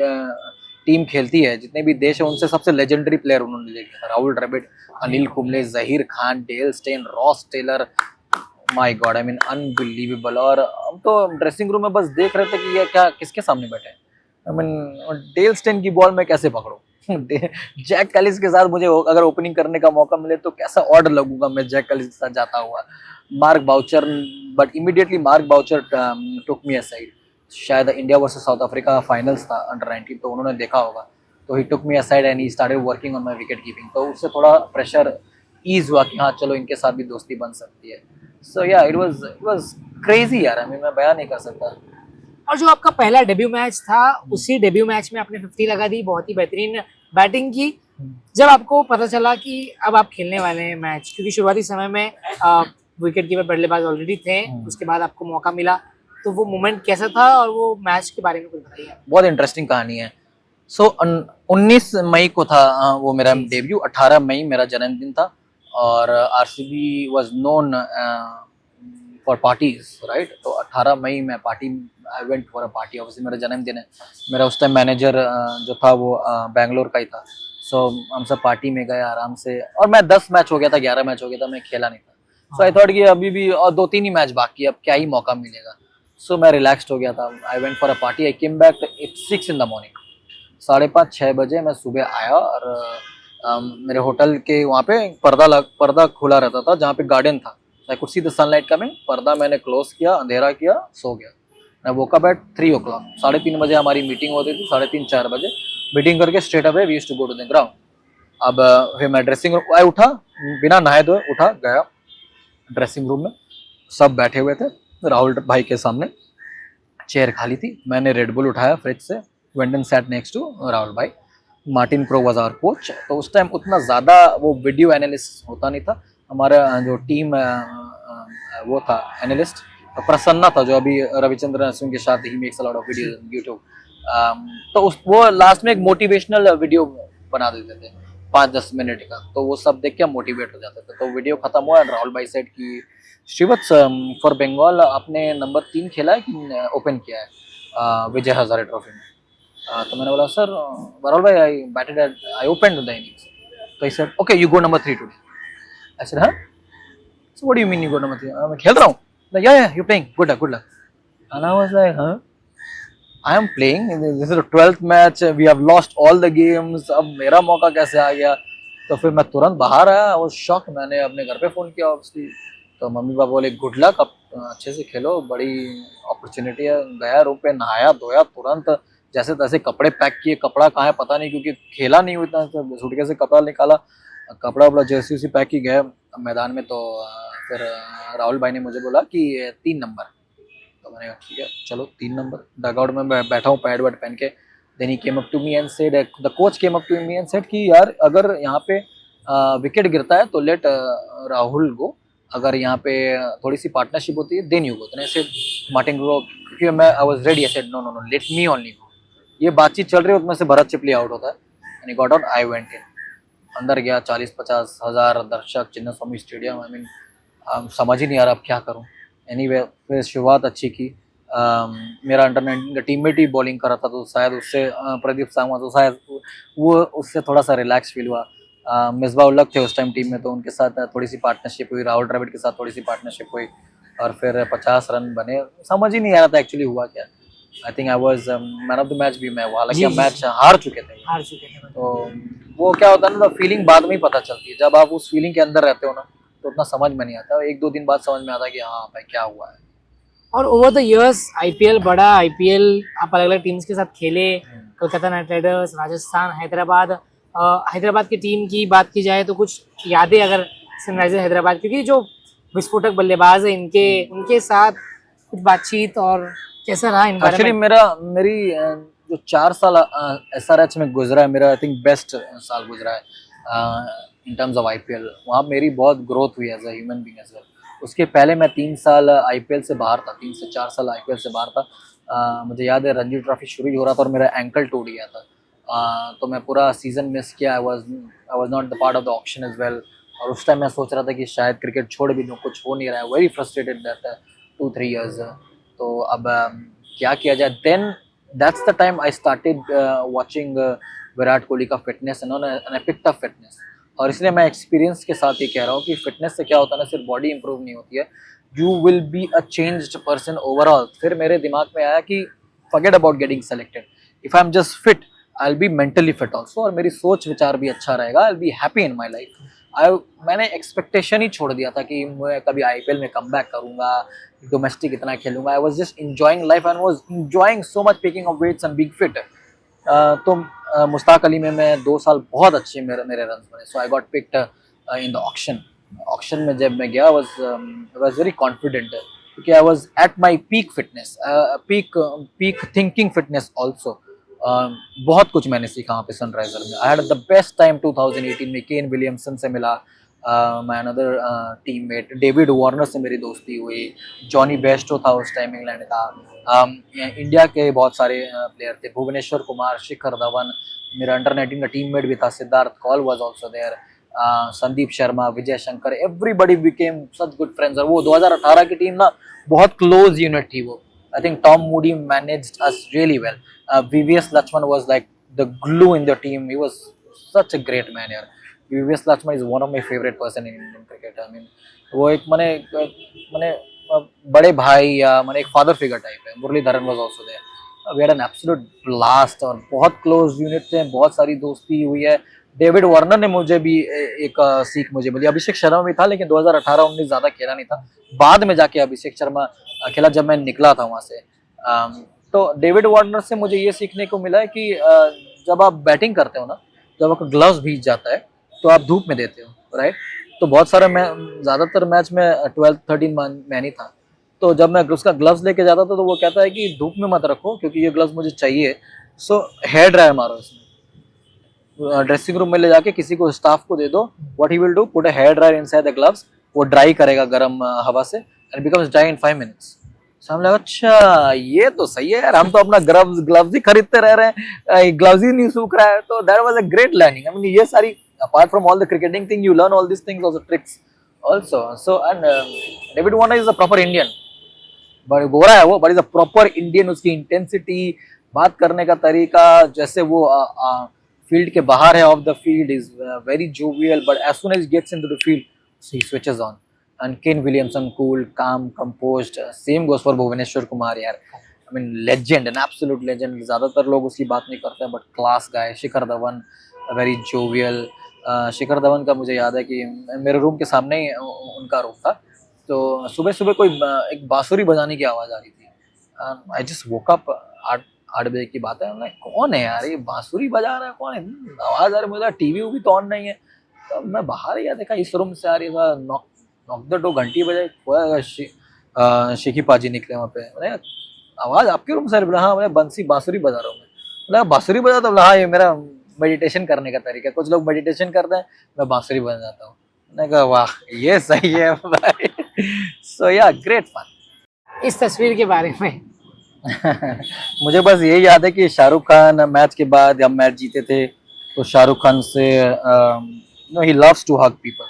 टीम खेलती है, जितने भी देश है, उनसे सबसे लेजेंडरी प्लेयर उन्होंने देखा था। Rahul Dravid, Anil Kumble, Zaheer Khan, Dale Steyn, Ross Taylor, my God, I mean unbelievable. और हम तो ड्रेसिंग रूम में बस देख रहे थे कि ये क्या किसके सामने बैठे हैं। आई मीन डेल स्टेन की बॉल मैं कैसे पकड़ूं जैक कालिस के साथ मुझे अगर ओपनिंग करने का मौका मिले तो कैसा ऑर्डर लगूंगा मैं जैक कालिस के साथ जाता हुआ। Mark Boucher, but immediately Mark Boucher took me aside. शायद India versus South Africa finals था अंडर 19, तो उन्होंने देखा होगा, तो he took me aside and he started working on my wicket keeping. तो उससे थोड़ा प्रेशर ईज हुआ कि हाँ चलो इनके साथ भी दोस्ती बन सकती है। सो या इट वाज क्रेजी यार, मैं बयान नहीं कर सकता। और जो आपका पहला डेब्यू मैच था, उसी डेब्यू मैच में आपने 50 लगा दी, बहुत ही बेहतरीन बैटिंग की। जब आपको पता चला कि अब आप खेलने वाले हैं मैच, क्योंकि शुरुआती समय में विकेट कीपर बल्लेबाज ऑलरेडी थे, उसके बाद आपको मौका मिला, तो वो मोमेंट कैसा था और वो मैच के बारे में कुछ बताइए। बहुत इंटरेस्टिंग कहानी है। सो 19 मई को था वो मेरा डेब्यू, 18 मई मेरा जन्मदिन था, और RCB was known for parties, right. तो 18 मई में party, I went for a party, obviously मेरा जन्मदिन है। मेरा उस टाइम मैनेजर जो था वो बैंगलोर का ही था। सो हम सब पार्टी में गए आराम से, और मैं 10 मैच हो गया था, 11 मैच हो गया था, मैं खेला नहीं था। सो आई थॉट कि अभी भी और 2-3 ही मैच बाकी है, अब क्या ही मौका मिलेगा। सो मैं रिलैक्स्ड हो गया था। I went for a party, I came back at 6 in the morning, 5:30-6 बजे मैं सुबह आया, और मेरे होटल के वहाँ पे पर्दा खुला रहता था जहाँ पे गार्डन था। I could see the sunlight coming, पर्दा मैंने क्लोज किया, अंधेरा किया, सो गया। मैं वोक अप एट 3 o'clock, 3:30 बजे हमारी मीटिंग होती थी, 3:30-4 बजे मीटिंग करके straight away we used to go to the ground. अब फिर मैं ड्रेसिंग रूम आई उठा, बिना नहाए धोए उठा, गया ड्रेसिंग रूम में, सब बैठे हुए थे राहुल भाई के सामने, चेयर खाली थी। मैंने रेड बुल उठाया फ्रिज से, went and sat next to Rahul भाई। Martin Crowe was our coach. तो उस टाइम उतना ज़्यादा वो वीडियो एनालिस्ट होता नहीं था, हमारा जो टीम वो था एनालिस्ट प्रसन्ना था, जो अभी रविचंद्रन अश्विन के साथ he makes a lot of videos on YouTube. तो वो लास्ट में एक मोटिवेशनल वीडियो बना देते थे 5-10 मिनट का, तो वो सब देख के मोटिवेट हो जाते थे। तो वीडियो खत्म हुआ, राहुल भाई सेड कि श्रीवत्स फॉर बंगाल आपने नंबर 3 खेला है कि ओपन किया है विजय हजारे ट्रॉफी में। तो मैंने बोला सर बरोल भाई I batted I open the innings, तो he said okay you go number 3 today. I said हाँ, so what do you mean you go number 3? मैं खेल रहा हूँ, या you playing, good luck good luck. And I was like हाँ, I am playing, this is the 12th match, we have lost all the games, अब मेरा मौका कैसे आ गया? तो फिर मैं तुरंत बाहर आया, वो शॉक, मैंने अपने घर पे फ़ोन किया ऑब्वियसली। तो मम्मी पापा बोले गुड लक, अब अच्छे से खेलो, बड़ी अपॉर्चुनिटी है। गया रूम पे, नहाया धोया तुरंत, जैसे तैसे कपड़े पैक किए, कपड़ा कहाँ है पता नहीं क्योंकि खेला नहीं हुआ इतना, तो सूटकेस से कपड़ा निकाला, कपड़ा वपड़ा जैसे उसी पैक ही गया मैदान में। तो फिर राहुल भाई ने मुझे बोला कि 3 नंबर, तो मैंने कहा ठीक है चलो 3 नंबर। डगआउट में बैठा हूँ पैड वैड पहन के। Then he came up to me and said, the coach came up to me and said कि यार अगर यहाँ पे विकेट गिरता है तो लेट राहुल गो, अगर यहाँ पे थोड़ी सी पार्टनरशिप होती है then you go. Then I said Martin go, क्योंकि मैं I was ready, I said no no no let me only go. ये बातचीत चल रही है उसमें से भरत चिपली आउट होता है and he got out, I went in. अंदर गया, 40-50 हज़ार दर्शक, चिन्नास्वामी स्टेडियम, आई मीन समझ ही नहीं आ रहा अब क्या करूँ। एनीवे फिर शुरुआत अच्छी की। मेरा अंडर 19 का टीममेट ही बॉलिंग कर रहा था, तो शायद उससे प्रदीप सांगवा, तो शायद वो उससे थोड़ा सा रिलैक्स फील हुआ। मिसबा उल्लक थे उस टाइम टीम में, तो उनके साथ थोड़ी सी पार्टनरशिप हुई, राहुल द्रविड़ के साथ थोड़ी सी पार्टनरशिप हुई और फिर 50 रन बने। समझ ही नहीं आ रहा था एक्चुअली हुआ क्या। I think I was man of the match भी मैं हुआ, हालांकि हम मैच हार चुके थे। हार चुके थे। तो वो क्या होता है ना, फीलिंग बाद में ही पता चलती है, जब आप उस फीलिंग के अंदर रहते हो ना तो उतना समझ में नहीं आता, 1-2 दिन बाद समझ में आता है कि हाँ भाई क्या हुआ है। और ओवर द इयर्स आईपीएल बड़ा, आईपीएल आप अलग अलग टीम्स के साथ खेले, कोलकाता नाइट राइडर्स, राजस्थान, हैदराबाद। हैदराबाद की टीम की बात की जाए तो कुछ यादें अगर सनराइजर हैदराबाद, क्योंकि जो विस्फोटक बल्लेबाज है इनके उनके साथ कुछ बातचीत और कैसा रहा एक्चुअली इन्वायरमेंट? मेरी जो 4 साल एसआरएच में गुजरा है, मेरा आई थिंक बेस्ट साल गुजरा है इन टर्म्स ऑफ आईपीएल। वहाँ मेरी बहुत ग्रोथ हुई as a human being as well. उसके पहले मैं 3 साल आईपीएल से बाहर था, 3 से 4 साल आईपीएल से बाहर था। मुझे याद है रणजी ट्रॉफी शुरू ही हो रहा था और मेरा एंकल टूट गया था। तो मैं पूरा सीजन मिस किया। I was not the part of the auction as well. और उस टाइम मैं सोच रहा था कि शायद क्रिकेट छोड़ भी दूँ, कुछ हो नहीं रहा है, वेरी फ्रस्ट्रेटेड दैट 2-3 ईयर्स। तो अब क्या किया जाए? Then that's the time I started watching Virat Kohli का fitness and I picked up fitness. और इसलिए मैं एक्सपीरियंस के साथ ये कह रहा हूँ कि फिटनेस से क्या होता है ना, सिर्फ बॉडी इंप्रूव नहीं होती है, you will be a changed person overall. फिर मेरे दिमाग में आया कि forget about getting selected, if I am just fit I will be mentally fit also, और मेरी सोच विचार भी अच्छा रहेगा, I will be happy in my life. मैंने एक्सपेक्टेशन ही छोड़ दिया था कि मैं कभी आईपीएल में कम बैक करूँगा, डोमेस्टिक इतना खेलूंगा। I was just enjoying life and was enjoying so much picking off weights and being fit. तो मुश्ताक अली में मैं 2 साल बहुत अच्छे मेरे रन बने। So I got picked in the auction में जब मैं गया वाज वेरी कॉन्फिडेंट, क्योंकि I was at my peak fitness, peak thinking fitness also. बहुत कुछ मैंने सीखा वहाँ पे सनराइजर में। I had the best time 2018 में। केन विलियमसन से मिला, my another teammate David Warner से मेरी दोस्ती हुई, जॉनी बेस्टो था उस टाइम इंग्लैंड का। इंडिया के बहुत सारे प्लेयर थे, भुवनेश्वर कुमार, शिखर धवन, मेरा अंडर 19 का टीममेट भी था, Siddharth Kaul was also there, Sandeep Sharma, Vijay Shankar, everybody became such good friends. और वो 2018 की टीम ना बहुत क्लोज यूनिट थी वो। I think Tom Moody managed us really well. VVS Lachman was like the glue in the team. He was such a great man यार। VVS Lachman is one of my favorite person in Indian cricket. I mean, वो एक मने बड़े भाई या मने एक फादर फिगर टाइप है। Muraleedharan was also there. We had an absolute blast और बहुत क्लोज यूनिट थे, बहुत सारी दोस्ती हुई है। डेविड वार्नर ने मुझे भी एक सीख मुझे मिली। अभिषेक शर्मा भी था, लेकिन 2018-19 ज़्यादा खेला नहीं था। बाद में जाके अभिषेक शर्मा खेला जब मैं निकला था वहाँ से। तो डेविड वार्नर से मुझे ये सीखने को मिला है कि जब आप बैटिंग करते हो ना, जब आपका ग्लव्स भीग जाता है तो आप धूप में देते हो, राइट? तो बहुत सारा ज़्यादातर मैच में 12-13 मैन ही था। तो जब मैं उसका ग्लव्स लेके जाता था तो वो कहता है कि धूप में मत रखो क्योंकि ये ग्लव्स मुझे चाहिए, सो हेयर ड्रायर मारो इसमें, ड्रेसिंग रूम में ले जाके किसी को स्टाफ को दे दो। What he will do, put a hair dryer inside the gloves, वो ड्राई करेगा गर्म हवा से and becomes dry in 5 minutes. So हम लगा अच्छा ये तो सही है यार, हम तो अपना ग्लव्स ही खरीदते रह रहे हैं, ग्लव्स ही नहीं सूख रहा है। तो that was a great learning. I mean ये सारी, apart from all the cricketing thing, you learn all this things also, tricks also. So and David Warner is a proper Indian, but गोरा है वो, but is a proper Indian. उसकी इंटेंसिटी, बात करने का तरीका, जैसे वो फील्ड के बाहर है, off the field is very jovial, but as soon as gets into the field he switches on. And Kane Williamson cool, calm, composed. Same goes for Bhuvneshwar Kumar यार. I mean legend, an absolute legend. ज्यादातर लोग उसकी बात नहीं करते हैं, but class guy. Shikhar Dhawan, very jovial. Shikhar Dhawan का मुझे याद है कि मेरे रूम के सामने ही उनका रूम था, तो सुबह सुबह कोई एक बांसुरी बजाने की आवाज़ आ रही थी. I just woke up. 8 बजे की बात है. मैं, कौन है यार ये बांसुरी बजा रहा है, कौन है? आवाज़ आ रही. मुझे टीवी भी तो ऑन नहीं है. तो मैं बाहर ही देखा इस रूम से आ रही था. नॉक नॉक द डोर, घंटी बजाई. शिखी पाजी निकले वहाँ पे. मैंने, आवाज़ आपके रूम से आ रही है? हाँ. मैं बांसुरी बजा रहा हूँ. मैं बांसुरी बजा, तो हाँ ये मेरा मेडिटेशन करने का तरीका है. कुछ लोग मेडिटेशन करते हैं, मैं बांसुरी बजाता हूँ. मैंने कहा वाह ये सही है भाई. सो या ग्रेट फन. इस तस्वीर के बारे में मुझे बस यही याद है कि शाहरुख खान मैच के बाद, हम मैच जीते थे, तो शाहरुख खान से no he loves to hug people.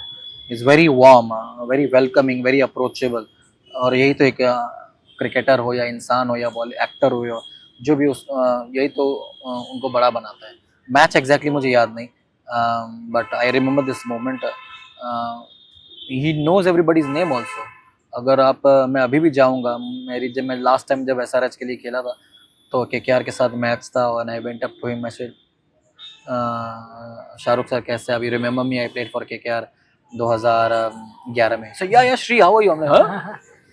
Is very warm, very welcoming, very approachable. और यही तो एक क्रिकेटर हो या इंसान हो या बॉल एक्टर हो या जो भी यही तो उनको बड़ा बनाता है. मैच एग्जैक्टली मुझे याद नहीं, but I remember this moment. He knows everybody's name also. अगर आप मैं अभी भी जाऊंगा, जब मैं लास्ट टाइम जब SRH के लिए खेला था, तो KKR के साथ मैच था, और I went up to him. Message, Shahrukh sir कैसे, अभी remember me, I played for KKR 2011 में. सो या श्री हाउ आर यू. हमने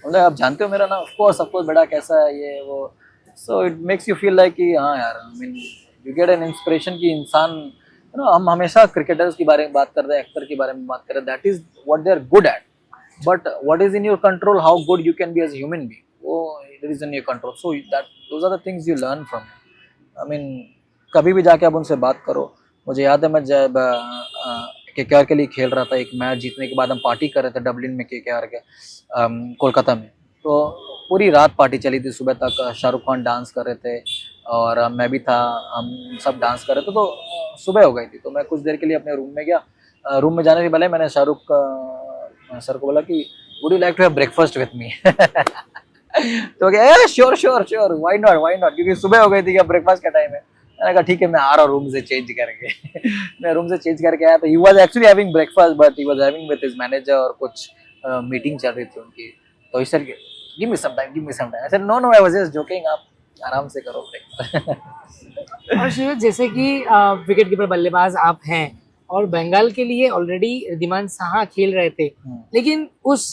मतलब आप जानते हो मेरा नाम. ऑफ कोर्स बेटा कैसा है ये वो. So it makes you feel like कि हाँ यार, I mean you get an inspiration की इंसान. हम हमेशा क्रिकेटर्स के बारे में बात करते हैं, एक्टर के बारे में बात करते हैं. That is what they are good at. But what is in your control? How good you can be as a human being? Oh, it is in your control. So those are the things you learn from. I mean, कभी भी जाके आप उनसे बात करो. मुझे याद है मैं जब KKR के लिए खेल रहा था, एक मैच जीतने के बाद हम पार्टी कर रहे थे डबलिन में, KKR के कोलकाता में. तो पूरी रात पार्टी चली थी, सुबह तक. शाहरुख खान डांस कर रहे थे और मैं भी था. हम सब डांस कर रहे थे, तो सुबह हो गई थी. तो मैं कुछ देर के लिए अपने रूम में गया. रूम में जाने से पहले मैंने शाहरुख सर को बोला कि would you like to have breakfast with me. तो क्या, श्योर व्हाई नॉट, क्योंकि सुबह हो गई थी, क्या ब्रेकफास्ट का टाइम है. मैंने कहा ठीक है, मैं आ रहा हूँ रूम से चेंज करके. मैं रूम से चेंज करके आया, तो he was actually having breakfast, but he was having with his manager, और कुछ मीटिंग चल रही थी उनकी. तो he sir, give me some time. I said no I was just joking, आप आराम से करो ब्रेकफास्ट. और शिव, जैसे कि विकेट कीपर बल्लेबाज आप हैं, और बंगाल के लिए ऑलरेडी रिद्धिमान साहा खेल रहे थे, लेकिन उस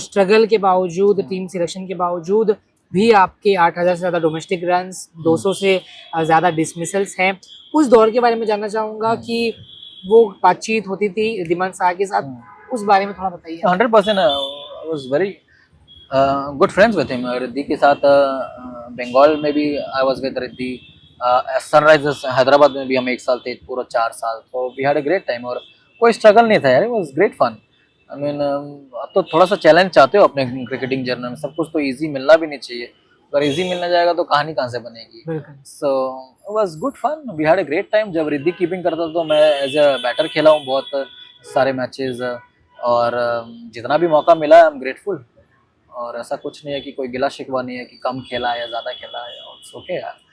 स्ट्रगल के बावजूद, टीम सिलेक्शन के बावजूद भी आपके 8,000 से ज़्यादा डोमेस्टिक रन्स, 200 से ज़्यादा डिसमिसल्स हैं. उस दौर के बारे में जानना चाहूँगा कि वो बातचीत होती थी रिद्धिमान साहा के साथ, उस बारे में थोड़ा बताइए. 100% I was very good friends with him. Riddhi के साथ बंगाल में भी I was with Riddhi. Sunrisers Hyderabad में भी हम 1 साल थे, पूरा 4 साल. तो we had a great time, और कोई स्ट्रगल नहीं था यार. It was great fun. I mean आप तो थोड़ा सा चैलेंज चाहते हो अपने क्रिकेटिंग जर्नी में. सब कुछ तो इजी मिलना भी नहीं चाहिए. अगर इजी मिलने जाएगा तो कहानी कहाँ से बनेगी. So it was good fun. We had a great time. जब रिद्धि कीपिंग करता था, तो मैं एज अ बैटर खेला हूँ बहुत सारे मैचेस, और जितना भी मौका मिला आई एम ग्रेटफुल. और ऐसा कुछ नहीं है कि कोई गिला शिकवा नहीं है कि कम खेला है या ज़्यादा खेला है. इट्स ओके यार.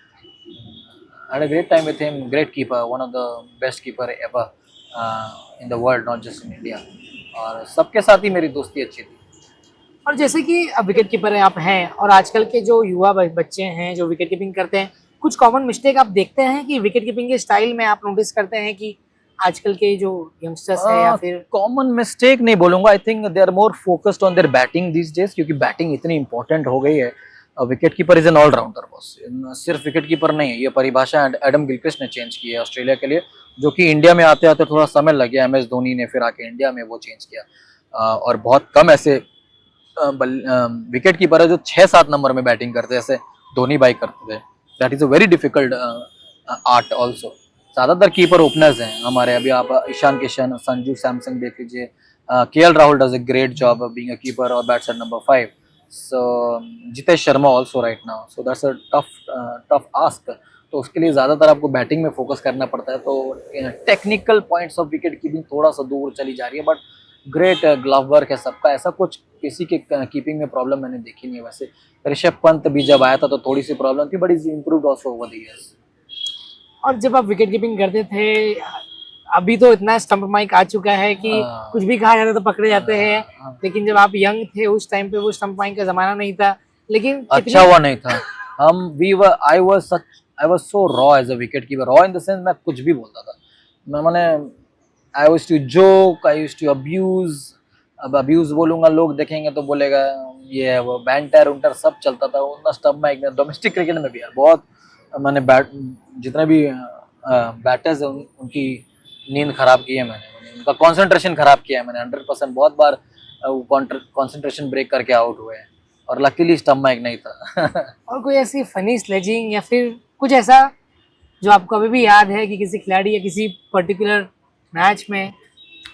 I had a great time with him. Great keeper, one of the best keeper ever in the world, not just in India. और सबके साथ ही मेरी दोस्ती अच्छी थी. और जैसे कि अब विकेट कीपर आप हैं, और आजकल के जो युवा बच्चे हैं जो विकेट कीपिंग करते हैं, कुछ कॉमन मिस्टेक आप देखते हैं कि विकेट कीपिंग के स्टाइल में आप नोटिस करते हैं कि आजकल के जो यंगस्टर्स हैं, या फिर कॉमन मिस्टेक नहीं बोलूंगा. I think they are more focused on their batting this days, क्योंकि बैटिंग इतनी इंपॉर्टेंट हो गई है. Wicket keeper is an allrounder boss. सिर्फ विकेट कीपर नहीं है, ये परिभाषा एडम गिलक्रिस्ट ने चेंज की है ऑस्ट्रेलिया के लिए, जो कि इंडिया में आते आते थोड़ा समय लग गया. MS धोनी ने फिर आके इंडिया में वो चेंज किया. और बहुत कम ऐसे विकेट कीपर है जो 6-7 नंबर में बैटिंग करते हैं, जैसे धोनी भाई करते थे. That is a very difficult art also. ज़्यादातर कीपर ओपनर्स हैं हमारे. अभी आप ईशान किशन, संजू सैमसन देख लीजिए. KL Rahul does a great job being a keeper और bats at number 5. So Jitesh Sharma also right now. So that's a tough ask. तो उसके लिए ज़्यादातर आपको बैटिंग में फोकस करना पड़ता है. तो technical points of wicket keeping थोड़ा सा दूर चली जा रही है, बट ग्रेट ग्लव वर्क है सबका. ऐसा कुछ किसी के कीपिंग में प्रॉब्लम मैंने देखी नहीं है वैसे। ऋषभ पंत भी जब आया था तो थोड़ी सी प्रॉब्लम थी, but is improved also over the years. और जब आप विकेट कीपिंग करते थे, अभी तो इतना स्टंप माइक आ चुका है कि हाँ। कुछ भी कहा जाता है तो पकड़े जाते हैं, हाँ। लेकिन जब आप यंग थे उस टाइम पे वो स्टंप माइक का जमाना नहीं था, लेकिन अच्छा हुआ नहीं था। I was so raw as a wicket keeper, raw in the sense मैं कुछ भी बोलता था। मैंने I used to joke, I used to abuse. अब अब्यूज बोलूंगा लोग देखेंगे तो बोलेगा ये है वो, बैंटर उंटर सब चलता था उतना स्टंप माइक में। डोमेस्टिक क्रिकेट में भी यार बहुत मैंने जितने भी बैटर्स हैं उनकी नींद खराब की है मैंने, उनका कंसंट्रेशन खराब किया है मैंने 100%। बहुत बार कंसंट्रेशन ब्रेक करके आउट हुए हैं, और लकीली स्टंप माइक नहीं था। और कोई ऐसी फनी स्लेजिंग या फिर कुछ ऐसा जो आपको अभी भी याद है कि किसी खिलाड़ी या किसी पर्टिकुलर मैच में?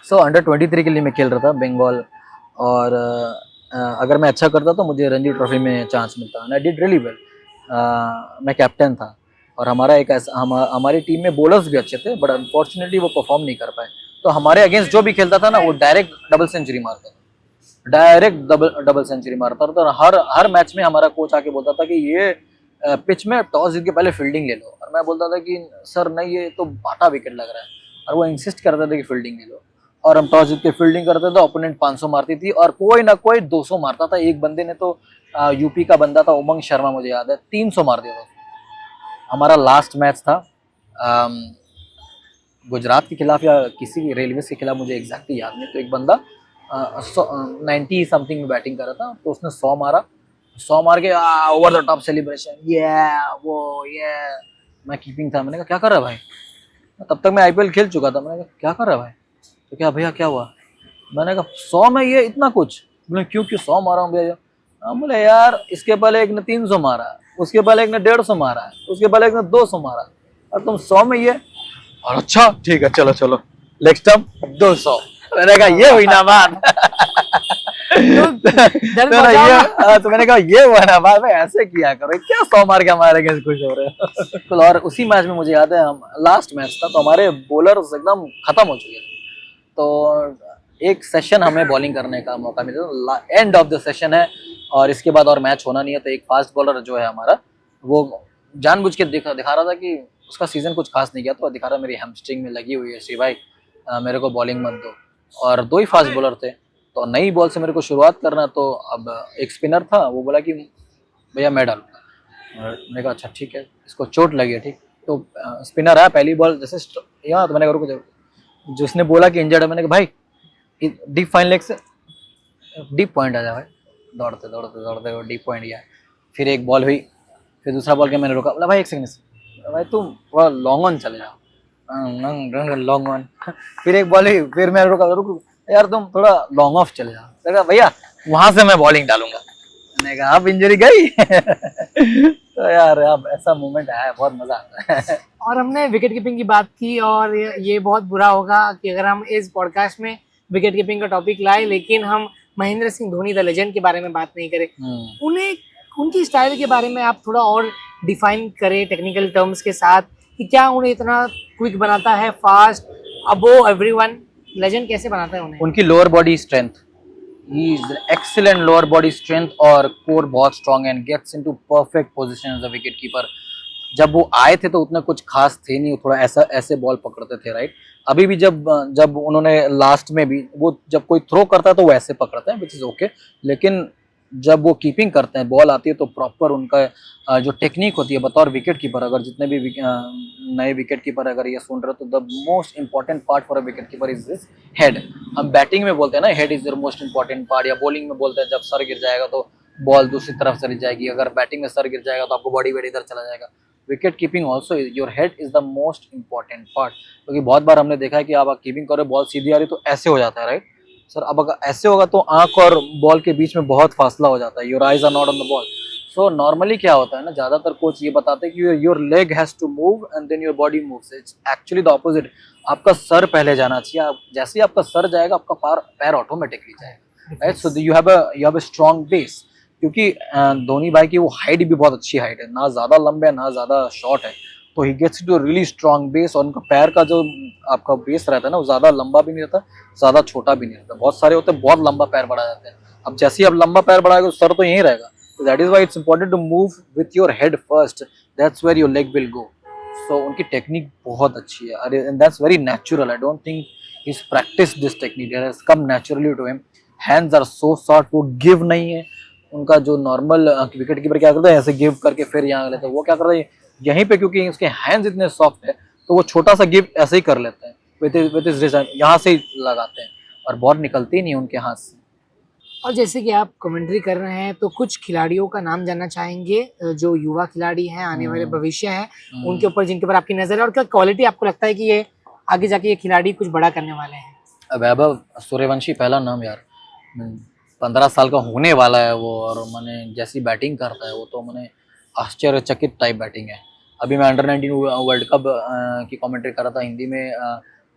सो अंडर 23 के लिए मैं खेल रहा था बंगाल, और अगर मैं अच्छा करता तो मुझे रणजी ट्रॉफी में चांस मिलता, and I did really well. मैं कैप्टन था, और हमारा एक ऐसा हमारी टीम में बॉलर्स भी अच्छे थे, बट अनफॉर्चुनेटली वो परफॉर्म नहीं कर पाए। तो हमारे अगेंस्ट जो भी खेलता था ना वो डायरेक्ट डबल सेंचुरी मारता था, डायरेक्ट डबल सेंचुरी मारता था। और हर मैच में हमारा कोच आके बोलता था कि ये पिच में टॉस जीत के पहले फील्डिंग ले लो, और मैं बोलता था कि सर नहीं, ये तो बाटा विकेट लग रहा है, और वो इंसिस्ट करते थे कि फील्डिंग ले लो। और हम टॉस जीत के फील्डिंग करते थे, ओपोनेंट 500 मारती थी और कोई ना कोई 200 मारता था। एक बंदे ने तो यूपी का बंदा था उमंग शर्मा, मुझे याद है 300 मार दिया था। हमारा लास्ट मैच था गुजरात के खिलाफ या किसी रेलवे के खिलाफ, मुझे एग्जैक्टली याद नहीं। तो एक बंदा 90 समथिंग में बैटिंग कर रहा था, तो उसने 100 मारा, 100 मार के ओवर द टॉप सेलिब्रेशन, ये मैं कीपिंग था। मैंने कहा क्या कर रहा है भाई, तब तक मैं आईपीएल खेल चुका था। मैंने कहा क्या कर रहा है भाई, तो क्या भैया क्या हुआ? मैंने कहा 100 में ये इतना कुछ। बोले क्यों 100 मारा हूँ भैया? बोले यार इसके पहले एक ने 300 मारा, उसके पहले एक ने 150 मारा, उसके पहले एक ने 200 मारा, और तुम 100 में ये। और अच्छा ठीक है चलो लेग स्टंप 200। मैंने कहा ये हुई ना बात। तो मैंने कहा ये हुआ ना बात भाई, ऐसे किया करो, क्या 100 मार के हमारे अगेंस्ट खुश हो रहे हो। और उसी मैच में मुझे याद है, हम लास्ट मैच था तो हमारे बॉलर एकदम खत्म हो चुके थे, तो एक सेशन हमें बॉलिंग करने का मौका मिला, एंड ऑफ द सेशन है और इसके बाद और मैच होना नहीं है। तो एक फास्ट बॉलर जो है हमारा, वो जानबूझ के दिखा रहा था कि उसका सीजन कुछ खास नहीं किया, तो दिखा रहा मेरी हैमस्ट्रिंग में लगी हुई है, श्री भाई मेरे को बॉलिंग मत दो। और 2 ही फास्ट बॉलर थे, तो नई बॉल से मेरे को शुरुआत करना, तो अब एक स्पिनर था, वो बोला कि भैया मैं डालूंगा। और मैंने कहा अच्छा ठीक है, इसको चोट लगी है ठीक। तो स्पिनर आया, पहली बॉल जैसे यहाँ, तो मैंने कहा रुको, जो उसने बोला कि इंजर्ड है, मैंने कहा भाई डीप फाइन लेग से डीप पॉइंट आ जाए भाई। दौड़ते वो डीप पॉइंट गया। फिर एक बॉल हुई, फिर दूसरा बॉल के मैंने रोका, बोला भाई एक सेकंड भाई तुम थोड़ा लॉन्ग ऑन चले जाओ, लॉन्ग ऑन। फिर एक बॉल हुई, फिर मैं रुक यार तुम थोड़ा लॉन्ग ऑफ चले जाओ। भैया वहां से मैं बॉलिंग डालूंगा। मैंने कहा अब इंजरी गई। तो यार अब ऐसा मोमेंट आया, बहुत मजा आता है। और हमने विकेट कीपिंग की बात की, और ये बहुत बुरा होगा कि अगर हम इस पॉडकास्ट में विकेट कीपिंग का टॉपिक लाए, लेकिन हम महेंद्र सिंह धोनी द लेजेंड के बारे में बात नहीं करें। उन्हें उनकी स्टाइल के बारे में आप थोड़ा और डिफाइन करें टेक्निकल टर्म्स के साथ, कि क्या उन्हें इतना क्विक बनाता है, फास्ट, अबोव एवरीवन, लेजेंड कैसे बनाता है उन्हें? उनकी lower body strength, he is excellent lower body strength, और कोर बहुत strong and gets into perfect position as a wicket keeper. जब वो आए थे तो उतना कुछ खास थे नहीं, थोड़ा ऐसे बॉल पकड़ते थे, राइट। अभी भी जब उन्होंने लास्ट में भी वो जब कोई थ्रो करता है तो वो ऐसे पकड़ते हैं, विच इज ओके। लेकिन जब वो कीपिंग करते हैं, बॉल आती है तो प्रॉपर उनका जो टेक्निक होती है बतौर विकेट कीपर, अगर जितने भी नए विकेट कीपर अगर ये सुन रहे हो, तो the most important part for a wicket keeper is this head. हम बैटिंग में बोलते हैं ना head is the most important part, या बॉलिंग में बोलते हैं जब सर गिर जाएगा तो बॉल दूसरी तरफ चली जाएगी, अगर बैटिंग में सर गिर जाएगा तो आपको बॉडी वेट इधर चला जाएगा। Wicket keeping also your head is the most important part, क्योंकि बहुत बार हमने देखा है कि आप कीपिंग करो, बॉल सीधी आ रही तो ऐसे हो जाता है, राइट सर। अब अगर ऐसे होगा तो आंख और बॉल के बीच में बहुत फासला हो जाता है, your eyes are not on the ball. So normally क्या होता है ना, ज्यादातर कोच ये बताते हैं कि your leg has to move and then your body moves. It's actually the opposite, आपका सर पहले जाना चाहिए। आप जैसे ही आपका सर जाएगा आपका पैर ऑटोमेटिकली जाएगा, right. So you have a strong base, क्योंकि धोनी भाई की वो हाइट भी बहुत अच्छी हाइट है, ना ज्यादा लंबे है ना ज्यादा शॉर्ट है, तो he gets to really strong base. और उनका पैर का जो आपका बेस रहता है ना, वो ज्यादा लंबा भी नहीं रहता, ज्यादा छोटा भी नहीं रहता। बहुत सारे होते हैं बहुत लंबा पैर बढ़ा जाते हैं, अब जैसे ही आप लंबा पैर बढ़ाएगा तो सर तो यहीं रहेगा. That is why it's important to move with your head first. That's where your leg will go. So उनकी टेक्निक बहुत अच्छी है. अरे and that's very natural. I don't think he's practiced this technique. It has come naturally to him. Hands are so soft. वो गिव नहीं है. उनका जो नॉर्मल विकेट कीपर क्या करता है, ऐसे गिव करके फिर यहाँ लेता है, वो क्या करता है यहीं पे, क्योंकि उसके हैंड्स इतने सॉफ्ट है तो वो छोटा सा गिव ऐसे ही कर लेते हैं विद हिज रिस्ट, यहाँ से ही लगाते हैं और बॉल निकलती ही नहीं उनके हाथ से. और जैसे कि आप कमेंट्री कर रहे हैं तो कुछ खिलाड़ियों का नाम जानना चाहेंगे जो युवा खिलाड़ी हैं, आने वाले भविष्य हैं, उनके ऊपर जिनके ऊपर आपकी नजर है, और क्या क्वालिटी आपको लगता है कि ये आगे जाके ये खिलाड़ी कुछ बड़ा करने वाले हैं? वैभव सूर्यवंशी पहला नाम यार. 15 साल का होने वाला है वो, और मैंने जैसी बैटिंग करता है वो तो मैंने आश्चर्यचकित टाइप बैटिंग है. अभी मैं अंडर 19 वर्ल्ड कप की कमेंट्री कर रहा था हिंदी में.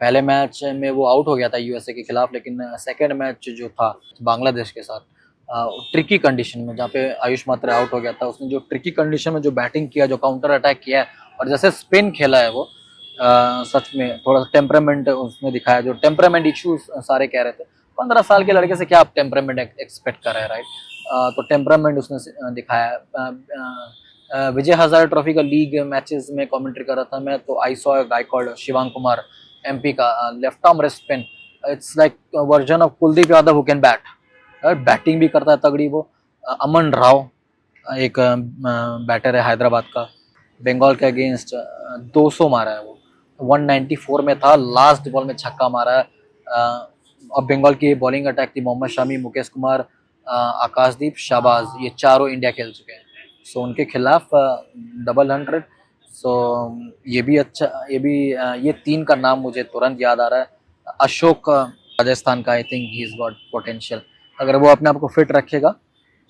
पहले मैच में वो आउट हो गया था यूएसए के खिलाफ, लेकिन सेकंड मैच जो था बांग्लादेश के साथ ट्रिकी कंडीशन में, जहाँ पे आयुष मात्रा आउट हो गया था, उसने जो ट्रिकी कंडीशन में जो बैटिंग किया, जो काउंटर अटैक किया है और जैसे स्पिन खेला है वो, सच में थोड़ा सा टेम्परामेंट उसने दिखाया. जो टेम्परामेंट इश्यूज सारे कह रहे थे, 15 साल के लड़के से क्या आप टेम्परामेंट एक्सपेक्ट कर रहे हैं, राइट? तो टेम्परामेंट उसने दिखाया. विजय हजारे ट्रॉफी का लीग मैचेस में कमेंट्री कर रहा था मैं, तो I saw Gaikwad, Shivang Kumar MP का left arm wrist spin. It's like version of Kuldeep Yadav who can bat. Batting भी करता है तगड़ी वो. अमन राव एक बैटर है हैदराबाद का, बंगाल के अगेंस्ट 200 मारा है वो. 194 में था, लास्ट बॉल में छक्का मारा है. अब बंगाल की बॉलिंग अटैक थी मोहम्मद शमी, मुकेश कुमार, आकाशदीप, शाहबाज, ये चारों इंडिया खेल चुके हैं. सो उनके खिलाफ डबल 100. सो ये भी अच्छा, ये 3 का नाम मुझे तुरंत याद आ रहा है. अशोक राजस्थान का, I think he is got potential. अगर वो अपने आप को फिट रखेगा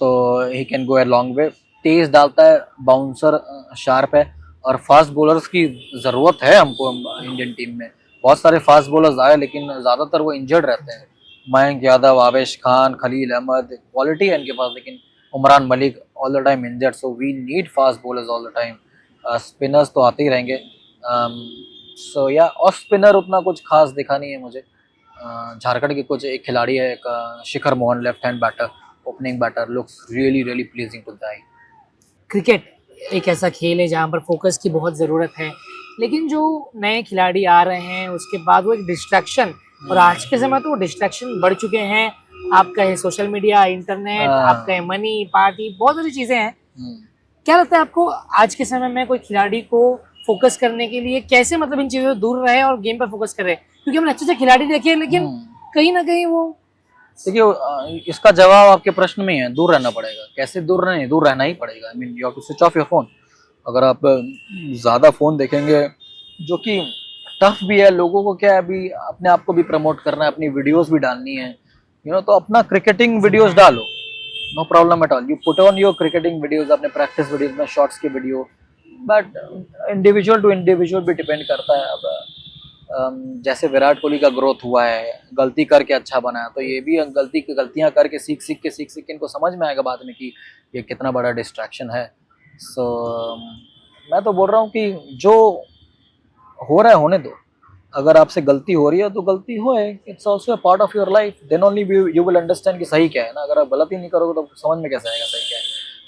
तो he can go a long way. तेज डालता है, बाउंसर शार्प है, और फास्ट बॉलर्स की ज़रूरत है हमको इंडियन टीम में. बहुत सारे फास्ट बॉलर्स आए लेकिन ज़्यादातर वो इंजर्ड रहते हैं. मयंक यादव, आवेश खान, खलील अहमद, क्वालिटी है इनके पास, लेकिन Umran Malik all the time injured. So we need fast bowlers all the time. Spinners तो आते ही रहेंगे. सो या ऑफ स्पिनर उतना कुछ खास दिखा नहीं है मुझे. झारखंड के कुछ एक खिलाड़ी है, एक Shikhar Mohan, left hand batter, opening batter, looks really really pleasing to the eye. Cricket एक ऐसा खेल है जहाँ पर फोकस की बहुत ज़रूरत है, लेकिन जो नए खिलाड़ी आ रहे हैं उसके बाद वो एक डिस्ट्रैक्शन, और आज के समय तो वो डिस्ट्रैक्शन बढ़ चुके हैं. आपका है सोशल मीडिया, इंटरनेट, आपका है मनी, पार्टी, बहुत सारी चीज़ें हैं. क्या लगता है आपको आज के समय में कोई खिलाड़ी को फोकस करने के लिए कैसे, मतलब इन चीज़ों से दूर रहे और गेम पर फोकस करे? क्योंकि हमने अच्छे अच्छे खिलाड़ी देखे हैं, लेकिन कहीं ना कहीं वो, देखिए इसका जवाब आपके प्रश्न में ही है, दूर रहना पड़ेगा. कैसे दूर रहना है? दूर रहना ही पड़ेगा. I mean you have to switch off your phone. अगर आप ज़्यादा फ़ोन देखेंगे, जो कि टफ भी है, लोगों को क्या है अभी अपने आप को भी प्रमोट करना है, अपनी वीडियोस भी डालनी है, तो अपना क्रिकेटिंग वीडियोस डालो, no problem at all. You put on your cricketing videos, अपने प्रैक्टिस वीडियोस में शॉट्स की video, but individual to individual भी डिपेंड करता है. अब जैसे विराट कोहली का ग्रोथ हुआ है, गलती करके अच्छा बना है, तो ये भी गलतियां करके सीख सीख के इनको समझ में आएगा बाद में कि ये कितना बड़ा डिस्ट्रैक्शन है. सो मैं तो बोल रहा हूँ कि जो हो रहा है होने दो. अगर आपसे गलती हो रही है तो गलती हो है, it's also part of your life. Then only you will understand कि सही क्या है ना. अगर आप गलती नहीं करोगे तो समझ में कैसे आएगा सही क्या है.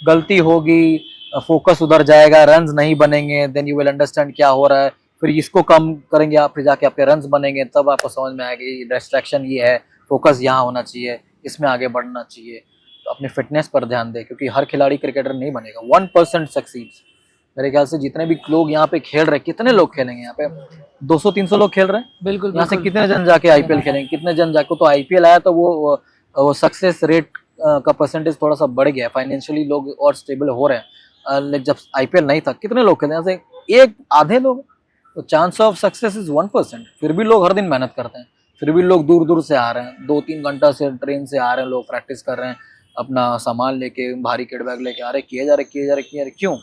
गलती होगी, फोकस उधर जाएगा, रन्स नहीं बनेंगे, देन यू विल अंडरस्टैंड क्या हो रहा है. फिर इसको कम करेंगे आप, फिर जाके आपके रन्स बनेंगे, तब आपको समझ में आएगा कि डिस्ट्रैक्शन ये है, फोकस यहाँ होना चाहिए, इसमें आगे बढ़ना चाहिए. तो अपने फिटनेस पर ध्यान दें, क्योंकि हर खिलाड़ी क्रिकेटर नहीं बनेगा. 1% सक्सीड्स. मेरे ख्याल से जितने भी लोग यहाँ पे खेल रहे हैं, कितने लोग खेलेंगे यहाँ पे? 200-300 लोग खेल रहे हैं. बिल्कुल यहाँ से कितने जन जाके आईपीएल खेलेंगे? कितने जन जाके, तो आईपीएल आया तो वो सक्सेस रेट का परसेंटेज थोड़ा सा बढ़ गया. फाइनेंशियली लोग और स्टेबल हो रहे हैं. लेकिन जब आईपीएल नहीं था, कितने लोग खेले? यहाँ से एक आधे लोग. तो चांस ऑफ सक्सेस इज 1%. फिर भी लोग हर दिन मेहनत करते हैं, फिर भी लोग दूर दूर से आ रहे हैं, 2-3 घंटा से ट्रेन से आ रहे हैं, लोग प्रैक्टिस कर रहे हैं, अपना सामान लेके, भारी किट बैग लेके आ रहे, किए जा रहे. क्यों?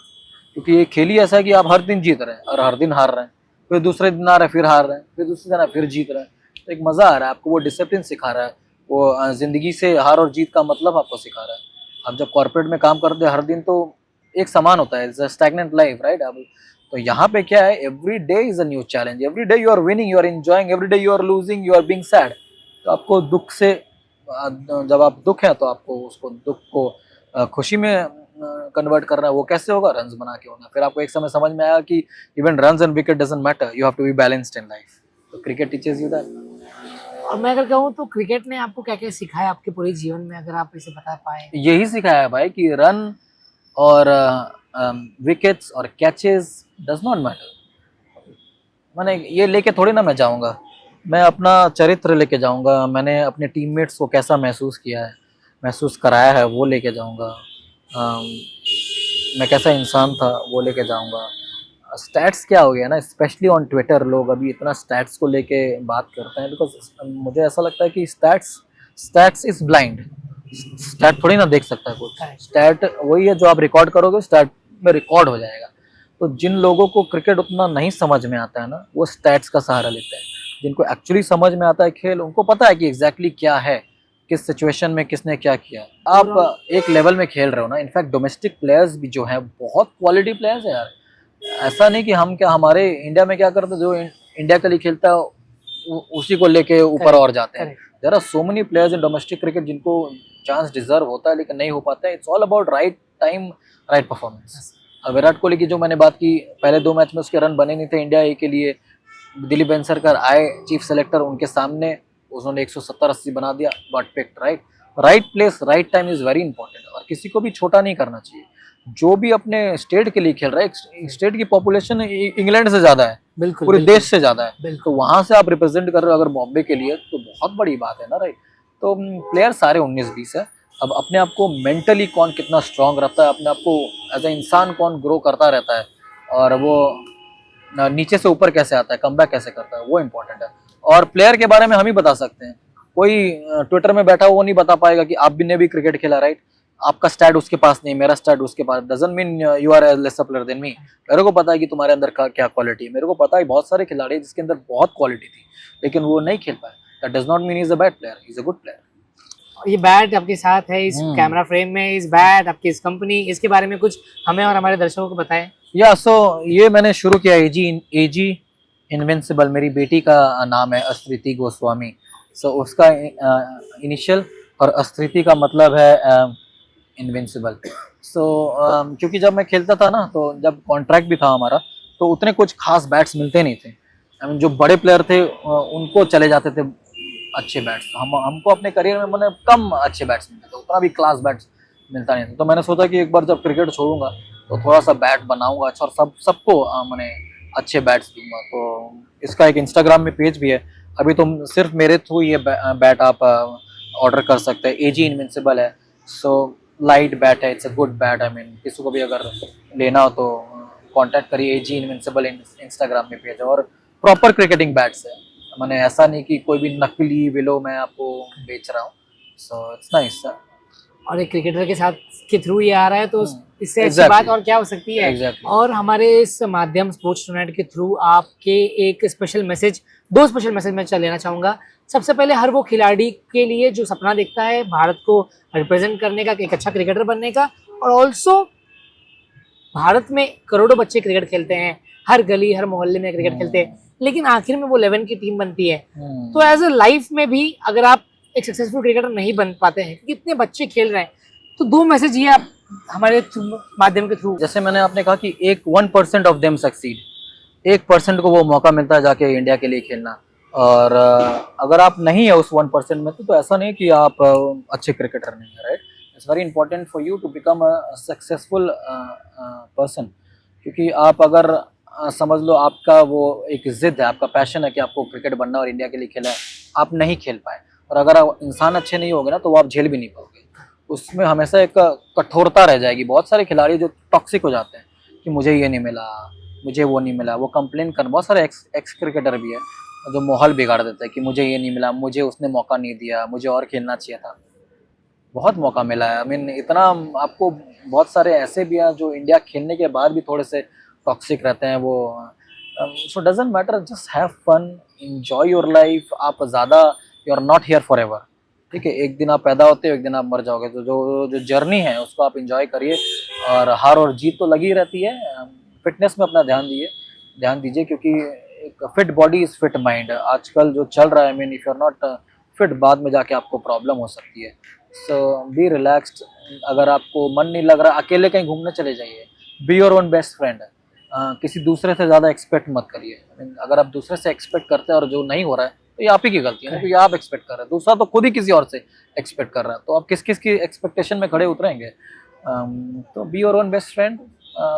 क्योंकि ये खेल ही ऐसा है कि आप हर दिन जीत रहे हैं और हर दिन हार रहे हैं, फिर दूसरे दिन आ रहे हैं फिर हार रहे हैं, फिर दूसरे दिन आ फिर जीत रहे हैं. तो एक मज़ा आ रहा है आपको. वो डिसिप्लिन सिखा रहा है, वो ज़िंदगी से हार और जीत का मतलब आपको सिखा रहा है. आप जब कॉर्पोरेट में काम करते हैं हर दिन तो एक समान होता है, it's a stagnant life, right? अब तो यहाँ पे क्या है, every day is a new challenge. Every day you are winning, you are enjoying, every day you are losing, you are being sad. तो आपको दुख से जब आप दुख है तो आपको उसको दुख को खुशी में कन्वर्ट करना है, वो कैसे होगा? रन्स बना के होना। फिर आपको एक समय समझ में आया कि even runs and wicket doesn't matter, you have to be balanced in life. तो क्रिकेट टीचेस यू दैट। और मैं अगर कहूँ तो क्रिकेट ने आपको क्या क्या सिखाया आपके पूरे जीवन में, अगर आप इसे बता पाए? यही सिखाया है भाई कि रन और विकेट्स और कैचेस डज नॉट मैटर। मैंने ये लेके थोड़ी ना मैं जाऊंगा, मैं अपना चरित्र लेके जाऊंगा, मैंने अपने टीममेट्स को कैसा महसूस किया है, महसूस कराया है, वो लेके जाऊंगा। मैं कैसा इंसान था वो लेके जाऊंगा। स्टैट्स क्या हो गया ना, स्पेशली ऑन ट्विटर लोग अभी इतना स्टैट्स को लेके बात करते हैं, बिकॉज मुझे ऐसा लगता है कि स्टैट्स इज ब्लाइंड। स्टैट थोड़ी ना देख सकता है कुछ, स्टैट वही है जो आप रिकॉर्ड करोगे, स्टैट में रिकॉर्ड हो जाएगा। तो जिन लोगों को क्रिकेट उतना नहीं समझ में आता है ना, वो स्टैट्स का सहारा लेते हैं। जिनको एक्चुअली समझ में आता है खेल, उनको पता है कि एग्जैक्टली क्या है, किस सिचुएशन में किसने क्या किया। आप एक लेवल में खेल रहे हो ना, इनफैक्ट डोमेस्टिक प्लेयर्स भी जो हैं बहुत क्वालिटी प्लेयर्स हैं यार। ऐसा नहीं कि हम क्या, हमारे इंडिया में क्या करते हैं, जो इंडिया के लिए खेलता है उसी को लेके ऊपर और जाते हैं। There are so many players in domestic cricket जिनको चांस डिजर्व होता है लेकिन नहीं हो पाता है। It's all about right time, right performance. Virat Kohli की जो मैंने बात की, पहले 2 मैच में उसके रन बने नहीं थे इंडिया ए के लिए। दिलीप वेंसरकर आए चीफ सेलेक्टर, उनके सामने उन्होंने 170-80 बना दिया, got picked. Right place right time is very important. और किसी को भी छोटा नहीं करना चाहिए। जो भी अपने स्टेट के लिए खेल रहा है, स्टेट की पॉपुलेशन इंग्लैंड से ज्यादा है, बिल्कुल, पूरे देश से ज्यादा है, बिल्कुल। तो वहां से आप रिप्रेजेंट कर रहे हो अगर बॉम्बे के लिए, तो बहुत बड़ी बात है ना, राइट। तो प्लेयर सारे 19-20 है। अब अपने आप को मेंटली कौन कितना स्ट्रांग रहता है, अपने आप को एज ए इंसान कौन ग्रो करता रहता है, और वो नीचे से ऊपर कैसे आता है, कमबैक कैसे करता है, वो इम्पोर्टेंट है। और प्लेयर के बारे में हम ही बता सकते हैं। कोई ट्विटर में बैठा वो नहीं बता पाएगा कि आप ने भी क्रिकेट खेला, राइट। आपका स्टैट उसके पास नहीं, मेरा स्टैट उसके पास, doesn't mean you are lesser player than me. मेरे को पता है कि तुम्हारे अंदर का क्या क्वालिटी है, मेरे को पता है बहुत सारे खिलाड़ी जिसके अंदर बहुत क्वालिटी थी लेकिन वो नहीं खेल पाए। That does not mean he is a bad player, he is a good player. ये बैट आपके साथ है इस कैमरा फ्रेम में, इस बैट आपकी इस कंपनी, इसके बारे में कुछ हमें और हमारे दर्शकों को बताएं। या सो ये मैंने शुरू किया एजी इनविंसिबल। मेरी बेटी का नाम है अस्त्रिति गोस्वामी। सो उसका इनिशियल और अस्त्रिति का मतलब है इनविंसिबल। सो क्योंकि जब मैं खेलता था ना, तो जब कॉन्ट्रैक्ट भी था हमारा, तो उतने कुछ खास बैट्स मिलते नहीं थे। जो बड़े प्लेयर थे उनको चले जाते थे अच्छे बैट्स। हमको अपने करियर में मैंने कम अच्छे बैट्स मिलते थे, उतना भी क्लास बैट्स मिलता नहीं था। तो मैंने सोचा कि एक बार जब क्रिकेट छोड़ूंगा तो थोड़ा सा बैट बनाऊंगा अच्छा, और सबको मैंने अच्छे बैट्स दूंगा। तो इसका एक इंस्टाग्राम में पेज भी है। अभी तुम सिर्फ मेरे थ्रू ये बैट आप ऑर्डर कर सकते हैं। एजी इनविंसिबल है। सो लाइट बैट है, it's a good bat. I mean किसी को भी अगर लेना हो तो कांटेक्ट करिए। एजी इनविंसिबल इंस्टाग्राम में पेज है और प्रॉपर क्रिकेटिंग बैट्स है। मैंने ऐसा नहीं कि कोई भी नकली विलो मैं आपको बेच रहा हूँ। So it's nice. और एक क्रिकेटर के साथ के थ्रू ये आ रहा है तो इससे अच्छी Exactly. बात और क्या हो सकती है। Exactly. और हमारे इस माध्यम स्पोर्ट्स टुनाइट के थ्रू आपके एक स्पेशल मैसेज, 2 स्पेशल मैसेज मैं लेना चाहूँगा। सबसे पहले हर वो खिलाड़ी के लिए जो सपना देखता है भारत को रिप्रेजेंट करने का, एक अच्छा क्रिकेटर बनने का, और ऑल्सो भारत में करोड़ों बच्चे क्रिकेट खेलते हैं, हर गली हर मोहल्ले में क्रिकेट खेलते हैं, लेकिन आखिर में वो 11 की टीम बनती है। तो एज अ लाइफ में भी अगर आप एक सक्सेसफुल क्रिकेटर नहीं बन पाते हैं, कितने बच्चे खेल रहे हैं, तो 2 मैसेज ये आप हमारे माध्यम के थ्रू। जैसे मैंने आपने कहा कि 1% ऑफ देम सक्सीड, 1% को वो मौका मिलता है जाके इंडिया के लिए खेलना। और अगर आप नहीं है उस 1% में, तो ऐसा नहीं कि आप अच्छे क्रिकेटर नहीं है, right. It's very important for you to become a successful person. क्योंकि आप अगर समझ लो आपका वो एक जिद है, आपका पैशन है कि आपको क्रिकेट बनना और इंडिया के लिए खेलना है, आप नहीं खेल पाए, और अगर आप इंसान अच्छे नहीं होंगे ना, तो वो आप झेल भी नहीं पाओगे। उसमें हमेशा एक कठोरता रह जाएगी। बहुत सारे खिलाड़ी जो टॉक्सिक हो जाते हैं कि मुझे ये नहीं मिला, मुझे वो नहीं मिला, वो कंप्लेन कर। बहुत सारे एक्स क्रिकेटर भी है जो माहौल बिगाड़ देते हैं कि मुझे ये नहीं मिला, मुझे उसने मौका नहीं दिया, मुझे और खेलना चाहिए था। बहुत मौका मिला है। आई मीन इतना आपको, बहुत सारे ऐसे भी हैं जो इंडिया खेलने के बाद भी थोड़े से टॉक्सिक रहते हैं। वो so doesn't matter, just have fun, enjoy your life. आप ज़्यादा, you are not here forever, ठीक है। एक दिन आप पैदा होते हो, एक दिन आप मर जाओगे। तो जो जर्नी है उसको आप एंजॉय करिए, और हार और जीत तो लगी रहती है। फिटनेस में अपना ध्यान दीजिए, क्योंकि एक fit body is fit mind. आजकल जो चल रहा है, I mean if you are not फिर बाद में जाके आपको प्रॉब्लम हो सकती है। So be relaxed. अगर आपको मन नहीं लग रहा, अकेले कहीं घूमने चले जाइए। Be your own best friend. किसी दूसरे से ज़्यादा एक्सपेक्ट मत करिए। अगर आप दूसरे से एक्सपेक्ट करते हैं और जो नहीं हो रहा है तो ये आप ही की गलती है ना, क्योंकि आप एक्सपेक्ट कर रहे हैं। दूसरा तो खुद ही किसी और से एक्सपेक्ट कर रहा है, तो आप किस किस की एक्सपेक्टेशन में खड़े उतरेंगे। तो be your own best friend.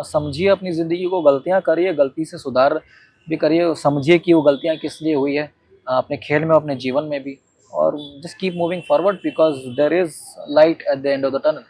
समझिए अपनी ज़िंदगी को, गलतियाँ करिए, गलती से सुधार भी करिए, समझिए कि वो गलतियाँ किस लिए हुई है, अपने खेल में, अपने जीवन में भी। और just keep moving forward because there is light at the end of the tunnel.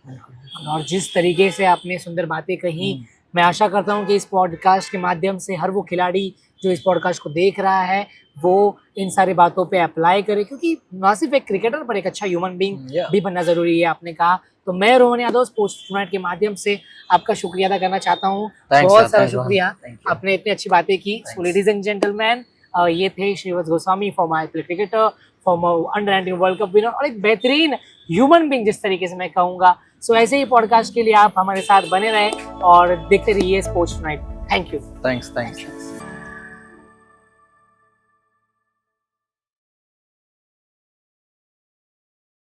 बिल्कुल। और जिस तरीके से आपने सुंदर बातें कही, मैं आशा करता हूँ कि इस पॉडकास्ट के माध्यम से हर वो खिलाड़ी जो इस पॉडकास्ट को देख रहा है वो इन सारी बातों पे अप्लाई करे, क्योंकि ना सिर्फ एक क्रिकेटर पर एक अच्छा ह्यूमन बीइंग Yeah. भी बनना जरूरी है, आपने कहा। तो मैं रोहन यादव स्पोर्ट्स टूर्नामेंट के माध्यम से आपका शुक्रिया अदा करना चाहता हूँ। Thanks, बहुत sir. सारा Thanks, Rohan. शुक्रिया, Thank you. आपने इतनी अच्छी बातें की। सो लेडीज एंड जेंटलमैन, ये थे Shrivats Goswami, former cricketer, former under 19 world cup winner और एक बेहतरीन ह्यूमन बीइंग जिस तरीके से मैं कहूँगा। सो ऐसे ही पॉडकास्ट के लिए आप हमारे साथ बने रहें और देखते रहिए sports tonight. Thank you. Thanks.